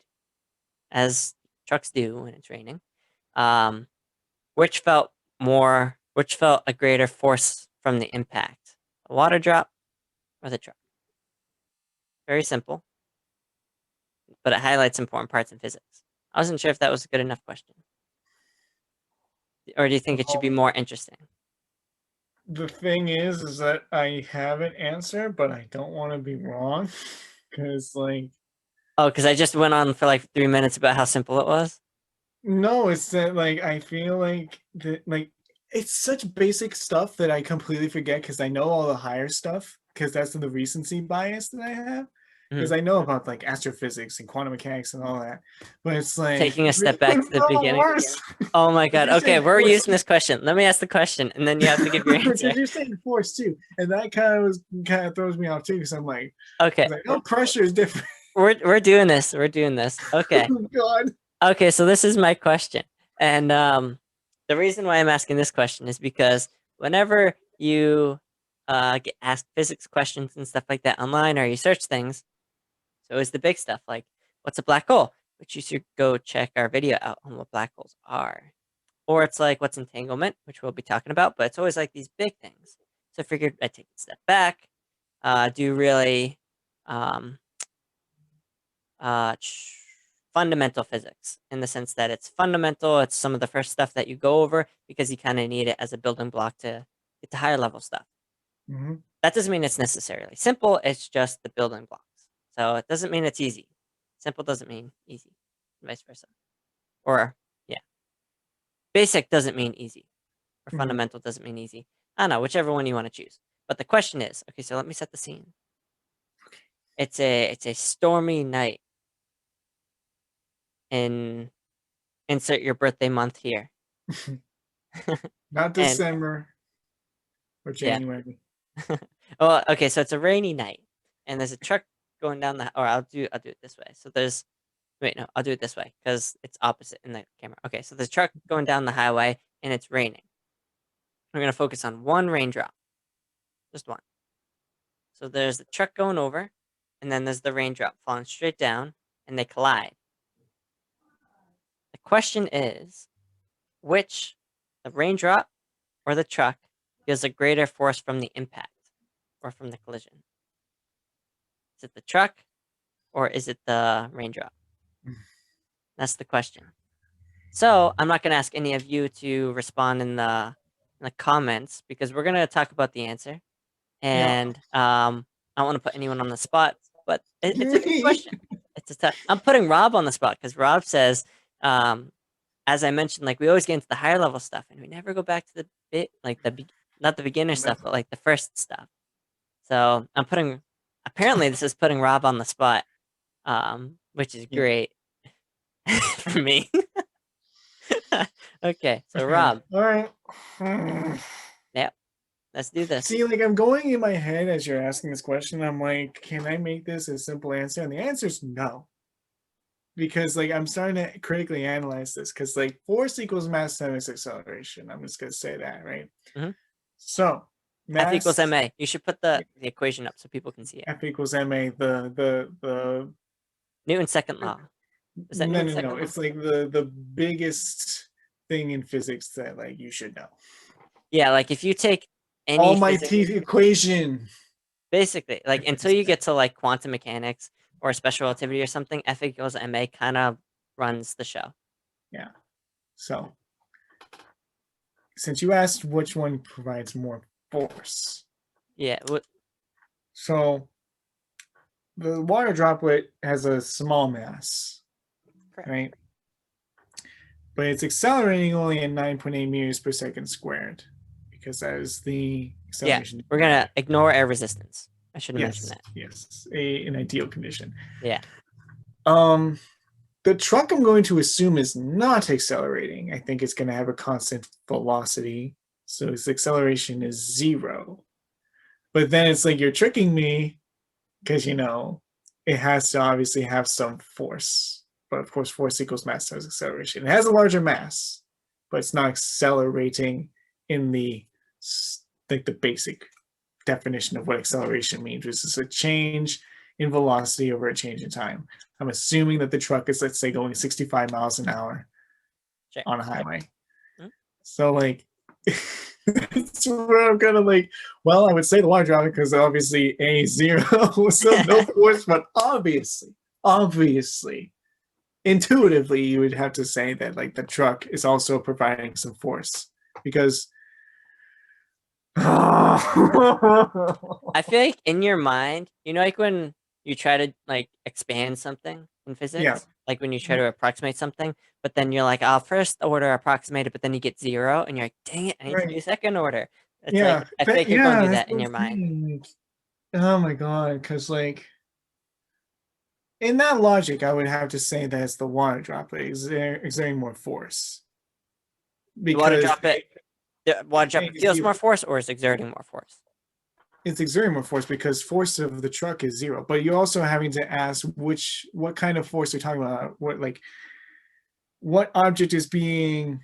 as trucks do when it's raining. Um, which felt more? Which felt a greater force from the impact? A water drop or the truck? Very simple, but it highlights important parts in physics. I wasn't sure if that was a good enough question, or do you think it should be Well, more interesting? the thing is that I have an answer, but I don't want to be wrong because, like, Oh, because I just went on for like 3 minutes about how simple it was. no, it's that like I feel like it's such basic stuff that I completely forget because I know all the higher stuff because that's the recency bias that I have because Mhm. I know about like astrophysics and quantum mechanics and all that, but it's like Taking a if step you back say to the beginning. force, Oh my if god. you're Okay, saying we're force, using this question. Let me ask the question, and then you have to give your answer. because you're saying force too, and that kind of throws me off too because I'm like, Okay, no, pressure is different. we're doing this. We're doing this. Okay. Oh God. Okay, so this is my question. And the reason why I'm asking this question is because whenever you get asked physics questions and stuff like that online or you search things, so it's the big stuff like what's a black hole? Which you should go check our video out on what black holes are. Or it's like what's entanglement, which we'll be talking about, but it's always like these big things. So I figured I'd take a step back, do really um, uh, fundamental physics in the sense that it's fundamental. It's some of the first stuff that you go over because you kind of need it as a building block to get to higher level stuff. Hmm. That doesn't mean it's necessarily simple. It's just the building blocks. So it doesn't mean it's easy. Simple doesn't mean easy, vice versa. Or yeah, basic doesn't mean easy, or Hmm. fundamental doesn't mean easy. I don't know, whichever one you want to choose. But the question is, okay, so let me set the scene. It's a stormy night in insert your birthday month here. Not And December or yeah. January. Well, okay, so it's a rainy night and there's a truck going down the or I'll do it this way. So there's wait, no, I'll do it this way because it's opposite in the camera. Okay, so there's a truck going down the highway and it's raining. We're gonna focus on one raindrop. Just one. So there's the truck going over, and then there's the raindrop falling straight down, and they collide. The question is, which the raindrop or the truck feels a greater force from the impact or from the collision? Is it the truck or is it the raindrop? That's the question. So I'm not going to ask any of you to respond in the comments because we're going to talk about the answer, Yeah. and I don't want to put anyone on the spot, but it's a good Me. question. It's a tough. I'm putting Rob on the spot because Rob says, um, as I mentioned, like we always get into the higher level stuff, and we never go back to the bit like not the beginner stuff, but like the first stuff. So I'm putting. Apparently, this is putting Rob on the spot, which is Yeah. great for me. Okay, so Okay. Rob, All right. yep, let's do this. See, like I'm going in my head as you're asking this question. I'm like, can I make this a simple answer? And the answer is no. Because like I'm starting to critically analyze this because like force equals mass times acceleration. I'm just gonna say that, right? Hmm. So F equals mass ma. You should put the equation up so people can see it. F equals ma. The Newton's second law. Is that no Newton's no no. second law? It's like the biggest thing in physics that like you should know. Yeah, like if you take any Almighty physics, equation. basically, like I can until say you that. get to like quantum mechanics or special relativity or something, F equals ma kind of runs the show. Yeah. So since you asked which one provides more force, Yeah, so the water droplet has a small mass, correct. right? But it's accelerating only at 9.8 meters per second squared because that is the Yeah, acceleration. we're gonna ignore air resistance. I should have mentioned Yes, that. yes, an ideal condition. Yeah, Um, the truck I'm going to assume is not accelerating. I think it's going to have a constant velocity, so its acceleration is zero. But then it's like you're tricking me because it has to obviously have some force. But of course, force equals mass times acceleration. It has a larger mass, but it's not accelerating in the like the basic definition of what acceleration means, which is a change in velocity over a change in time. I'm assuming that the truck is, let's say, going 65 miles an hour sure. on a highway. Mhm. So like that's where I'm kind of like, well, I would say the water droplet because obviously a zero, so no force, but obviously, intuitively, you would have to say that like the truck is also providing some force because I feel like in your mind, like when you try to like expand something in yeah, physics, like when you try to approximate something, but then you're like, I'll first order approximate it, but then you get zero, and you're like, dang it, I need to do right, second order. It's like yeah, I feel like you're going yeah, through that's that in what I'm your mind. saying. Oh my god, because like in that logic, I would have to say that it's the water droplet exerting more force The water because droplet, the water droplet feels more force, or is exerting more force. it's exerting more force because force of the truck is zero. But you're also having to ask what kind of force you're talking about. What like what object is being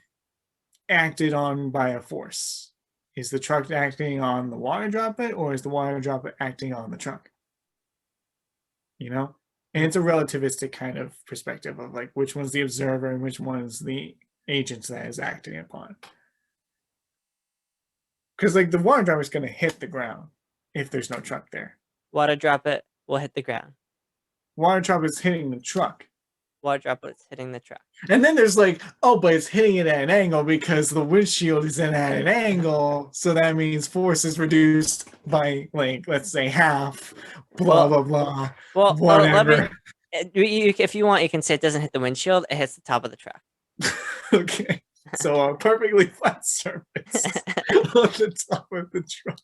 acted on by a force? Is the truck acting on the water droplet, or is the water droplet acting on the truck? You know? And Mm. it's a relativistic kind of perspective of like which one's the observer and which one's the agent that is acting upon. Because like the water droplet is going to hit the ground if there's no truck there. Water droplet will hit the ground. Water droplet is hitting the truck. Water droplets hitting the truck. And then there's like, oh, but it's hitting it at an angle because the windshield is in at an angle. So that means force is reduced by, like, let's say half, blah, Well, blah, blah, let me. whatever. If you want, you can say it doesn't hit the windshield; it hits the top of the truck. Okay. So a perfectly flat surface on the top of the truck.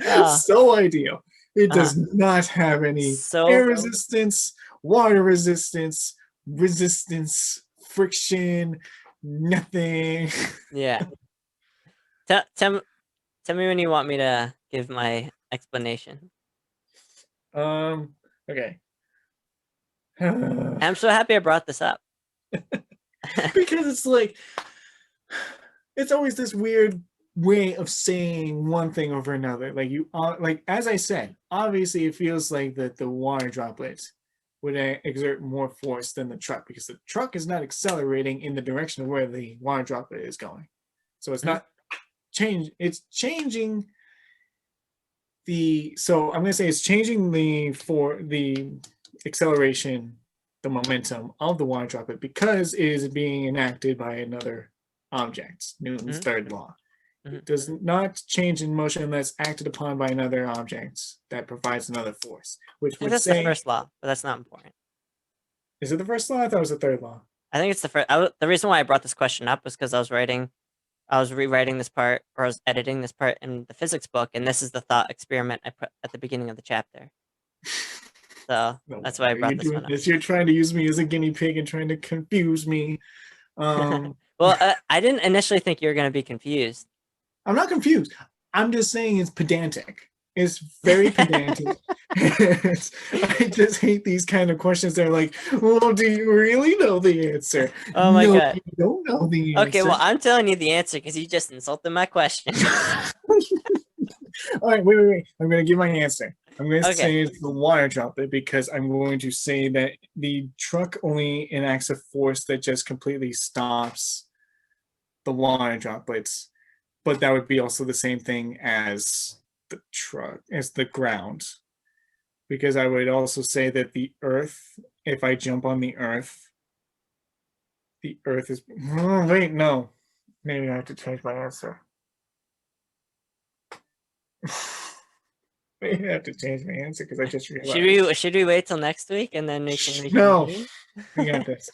Oh, So ideal. It uh, does not have any so air resistance, water resistance, friction, nothing. yeah. Tell me when you want me to give my explanation. Okay. I'm so happy I brought this up. Because it's like, it's always this weird way of saying one thing over another. Like you are, like, as I said, obviously it feels like that the water droplet would exert more force than the truck because the truck is not accelerating in the direction of where the water droplet is going. So it's Mhm. not it's changing so I'm going to say it's changing the acceleration, the momentum of the water droplet because it is being enacted by another object, Newton's Mhm. third law. Mhm. It does not change in motion unless acted upon by another object that provides another force, which I think would that's the say, first law, but that's not important. is it the first law? I thought it was the third law. I think it's the first. The reason why I brought this question up was because I was rewriting this part, or I was editing this part in the physics book, and this is the thought experiment I put at the beginning of the chapter. So No that's why I wonder you're brought this doing one up. this. You're trying to use me as a guinea pig and trying to confuse me. Um, Well, I didn't initially think you were going to be confused. I'm not confused. I'm just saying it's pedantic. It's very pedantic. I just hate these kind of questions that are like, well, do you really know the answer? Oh my No, god. you don't know the Okay, answer. well, I'm telling you the answer because you just insulted my question. All right, wait. I'm going to give my answer. I'm going to Okay. say it's the water droplet because I'm going to say that the truck only enacts a force that just completely stops the water droplets, but that would be also the same thing as the ground. Because I would also say that the earth, if I jump on the earth is. Oh, wait, no. Maybe I have to change my answer. Maybe I have to change my answer because I just realized. Should we wait till next week and then we can No, reconvene? we got this.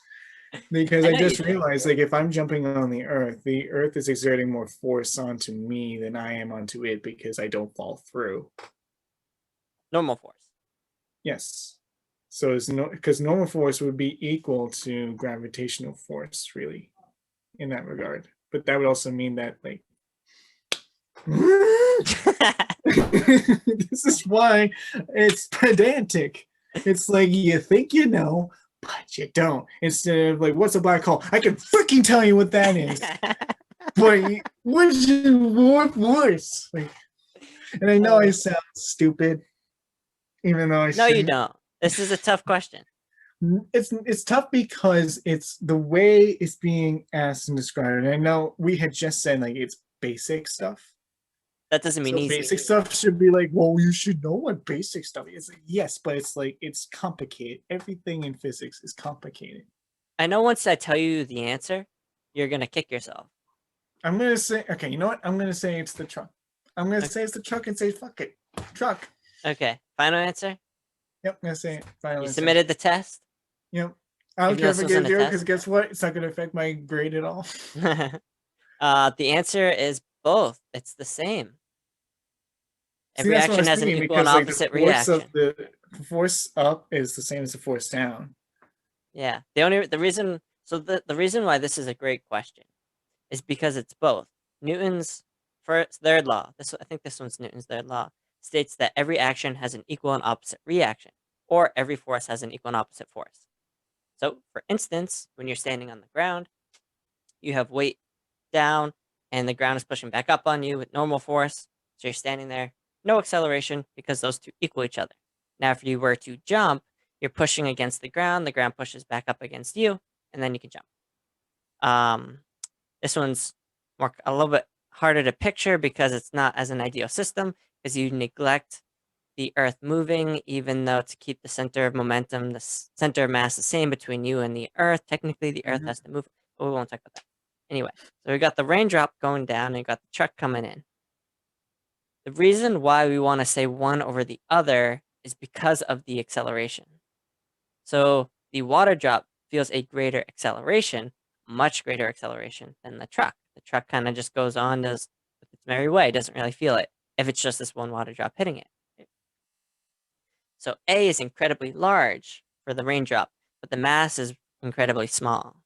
Because I I know you just do. realized, like, if I'm jumping on the earth is exerting more force onto me than I am onto it because I don't fall through. Normal force. Yes. So it's no, because normal force would be equal to gravitational force, really, in that regard. But that would also mean that, like, this is why it's pedantic. It's like you think you know, but you don't. Instead of like, what's a black hole? I can freaking tell you what that is. But which is more force? Like, and I know I sound stupid, even though I No, you shouldn't. don't. This is a tough question. It's tough because it's the way it's being asked and described. And I know we had just said like it's basic stuff. That doesn't mean So easy. basic stuff should be like, well, you should know what basic stuff is. Yes, but it's like it's complicated. Everything in physics is complicated. I know once I tell you the answer, you're gonna kick yourself. I'm gonna say, okay, you know what? I'm gonna say it's the truck. I'm gonna Okay. say it's the truck and say fuck it, truck. Okay. Final answer. Yep, I'm gonna say it. Final You answer. submitted the test, Yep. I don't even though care if this I get wasn't a a zero because test. guess what? It's not gonna affect my grade at all. The answer is both. It's the same. See, Every that's what I action was has an thinking equal and because like the opposite force of reaction. the force up is the same as the force down. Yeah. The reason the reason why this is a great question is because it's both. Newton's first third law, I think this one's Newton's third law, states that every action has an equal and opposite reaction, or every force has an equal and opposite force. So, for instance, when you're standing on the ground, you have weight down and the ground is pushing back up on you with normal force. So you're standing there, no acceleration because those two equal each other. Now, if you were to jump, you're pushing against the ground pushes back up against you, and then you can jump. Um, this one's a little bit harder to picture because it's not as an ideal system because you neglect the Earth moving, even though to keep the center of momentum, center of mass the same between you and the Earth, technically the Earth Mhm. has to move, but we won't talk about that. Anyway, so we got the raindrop going down and we got the truck coming in. The reason why we want to say one over the other is because of the acceleration. So the water drop feels a greater acceleration, much greater acceleration than the truck. The truck kind of just goes on, does its merry way, doesn't really feel it if it's just this one water drop hitting it. So A is incredibly large for the raindrop, but the mass is incredibly small.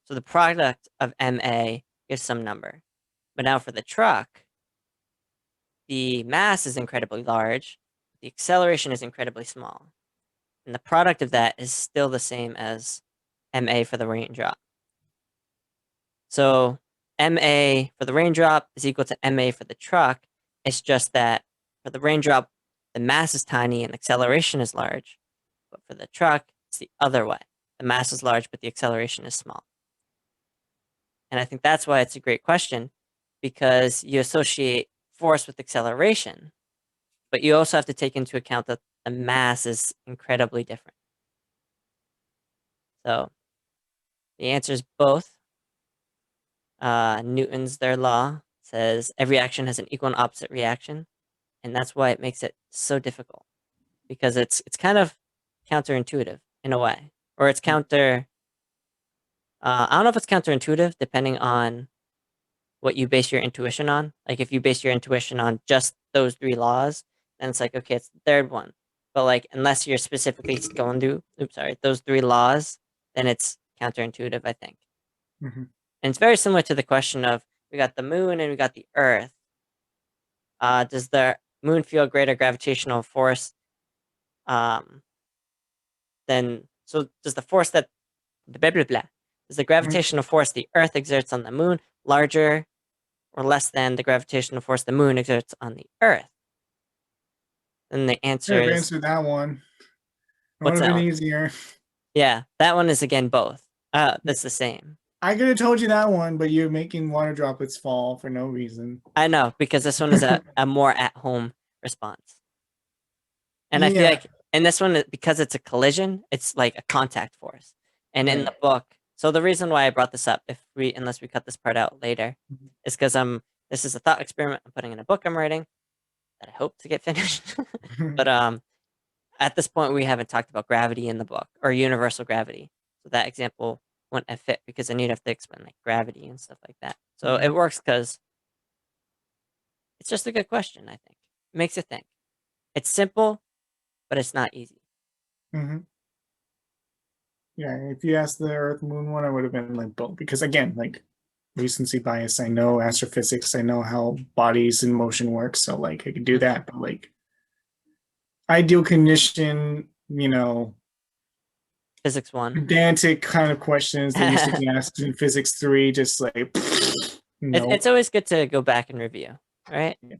So the product of MA gives some number. But now for the truck, the mass is incredibly large, the acceleration is incredibly small. And the product of that is still the same as MA for the raindrop. So MA for the raindrop is equal to MA for the truck. It's just that for the raindrop, the mass is tiny and acceleration is large. But for the truck, it's the other way. The mass is large, but the acceleration is small. And I think that's why it's a great question because you associate force with acceleration, but you also have to take into account that the mass is incredibly different. So the answer is both. Newton's third law says every action has an equal and opposite reaction, and that's why it makes it so difficult because it's kind of counterintuitive in a way, or it's counter. I don't know if it's counterintuitive depending on what you base your intuition on. Like if you base your intuition on just those three laws, then it's like okay, it's the third one. But like unless you're specifically going to, those three laws, then it's counterintuitive, I think. Mhm. And it's very similar to the question of we got the moon and we got the Earth. Does the moon feel greater gravitational force? Um, then so does the force that blah blah blah? Is the Mhm. gravitational force the Earth exerts on the moon larger or less than the gravitational force the moon exerts on the Earth? And the Could answer have is answered that one. It would what's have that been one? easier. Yeah, that one is again both. That's the same. I could have told you that one, but you're making water droplets fall for no reason. I know because this one is a more at home response. And I feel Yeah, like in this one, because it's a collision, it's like a contact force. And in right. the book, so the reason why I brought this up, if we unless we cut this part out later, is because this is a thought experiment I'm putting in a book I'm writing that I hope to get finished. But at this point we haven't talked about gravity in the book or universal gravity. So that example wouldn't have fit because then you'd have to explain like gravity and stuff like that. So it Mhm. works because it's just a good question, I think. It makes you think. It's simple, but it's not easy. Mhm. Yeah, if you asked the Earth Moon one, I would have been like both because again, like recency bias. I know astrophysics. I know how bodies in motion work. So like I could do Hmm. that, but like ideal condition, Physics one. pedantic kind of questions that used to be asked in physics three, just like It's nope. always good to go back and review, right? Yes.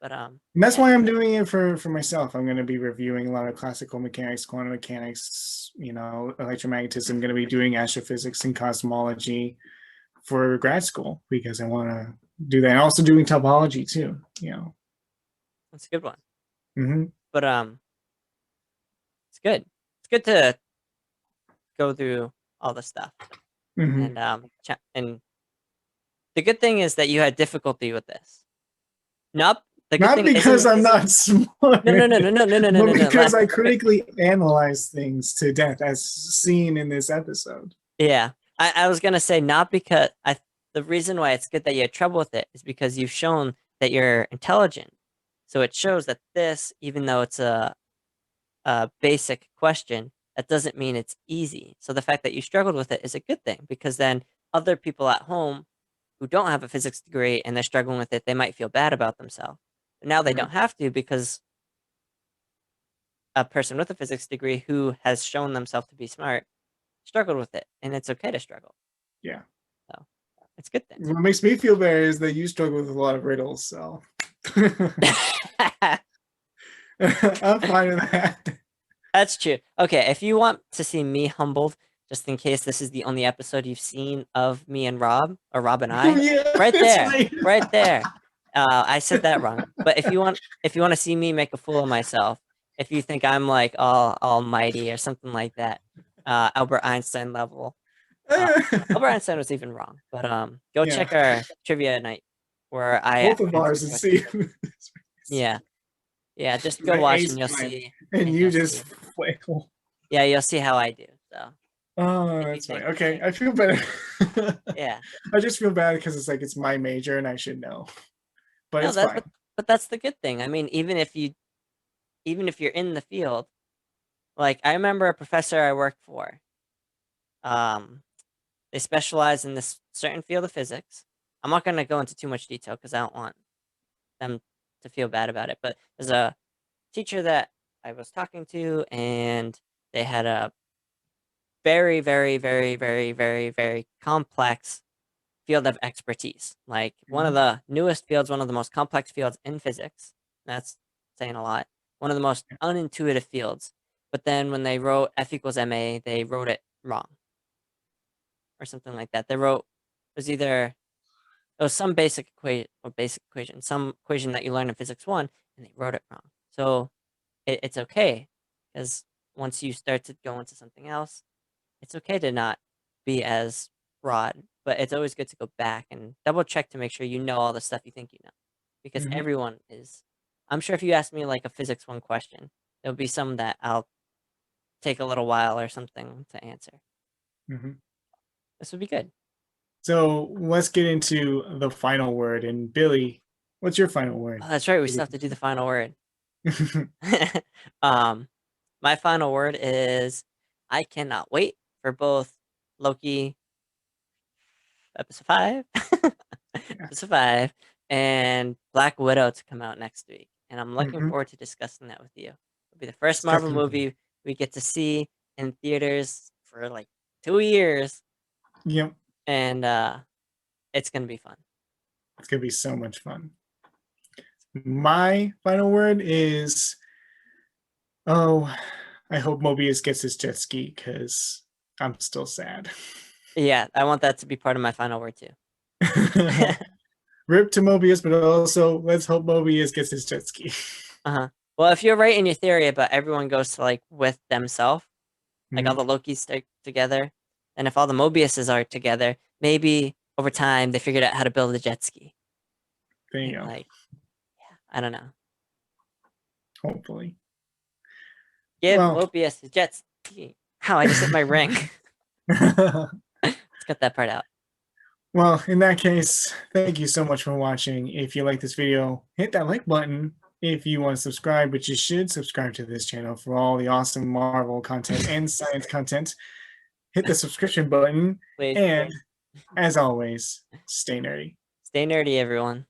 But And that's yeah, why I'm doing it for myself. I'm going to be reviewing a lot of classical mechanics, quantum mechanics, electromagnetism. I'm going to be doing astrophysics and cosmology for grad school because I want to do that. And also doing topology too. that's a good one. Hmm. But it's good. It's good to go through all the stuff. Hmm. And and the good thing is that you had difficulty with this. Nope. The good Not thing because I'm not smart, no no no no no no no no but no no. because I critically analyze things to death, as seen in this episode. Yeah. I was gonna say not because I the reason why it's good that you had trouble with it is because you've shown that you're intelligent. So it shows that this, even though it's a basic question, that doesn't mean it's easy. So the fact that you struggled with it is a good thing because then other people at home who don't have a physics degree and they're struggling with it, they might feel bad about themselves. But now they Right. don't have to because a person with a physics degree who has shown themselves to be smart struggled with it, and it's okay to struggle. Yeah. So it's a good thing. What makes me feel better is that you struggle with a lot of riddles, so I'm fine with that. That's true. Okay, if you want to see me humbled, just in case this is the only episode you've seen of me and Rob, or Rob and Oh I, yeah, right that's there, right. right there. I said that wrong. But if you want to see me make a fool of myself, if you think I'm like all almighty or something like that, Albert Einstein level. Uh, Albert Einstein was even wrong. But go Yeah, check our trivia night where I both of answer ours and questions see. like yeah, yeah. Just go I watch ace mine, and and you you'll just see. flail. Yeah, you'll see how I do. So Oh, if you that's fine. think, Okay, I feel better. yeah. I just feel bad because it's like it's my major and I should know, but No, it's fine. but that's the good thing. I mean, even if you're in the field, like I remember a professor I worked for. Um, they specialize in this certain field of physics. I'm not going to go into too much detail because I don't want them to feel bad about it. But there's a teacher that I was talking to, and they had a very, very, very, very, very, very complex field of expertise. Like one of Mhm. the newest fields, one of the most complex fields in physics. That's saying a lot. One of the most unintuitive fields. But then when they wrote F equals ma, they wrote it wrong or something like that. They wrote it was some basic equation, some equation that you learn in physics one, and they wrote it wrong. So it's okay because once you start to go into something else, it's okay to not be as broad, but it's always good to go back and double check to make sure you know all the stuff you think you know. Because Mhm. everyone is I'm sure if you ask me like a physics one question, there'll be some that I'll take a little while or something to answer. Mhm. This would be good. So let's get into the final word. And Billy, what's your final word? Oh, that's right, we still have to do the final word. um my final word is I cannot wait for both Loki episode 5 Yeah. episode 5 and Black Widow to come out next week, and I'm looking Mhm. forward to discussing that with you. It'll be the first It's Marvel definitely. movie we get to see in theaters for like 2 years, Yep. and it's gonna be fun. It's gonna be so much fun. My final word is, oh, I hope Mobius gets his jet ski because I'm still sad. Yeah, I want that to be part of my final word too. Rip to Mobius, but also let's hope Mobius gets his jet ski. Uh-huh. Well, if you're right in your theory about everyone goes to like with themselves, like all Mhm. the Lokis stick together, and if all the Mobiuses are together, maybe over time they figured out how to build a jet ski. There you And go. like, yeah, I don't know. Hopefully. Give Well, Mobius his jet ski. How I just hit my ring. Let's cut that part out. well, in that case, thank you so much for watching. If you like this video, hit that like button. If you want to subscribe, which you should subscribe to this channel for all the awesome Marvel content and science content, hit the subscription button. Please And as always, stay nerdy. stay nerdy, everyone.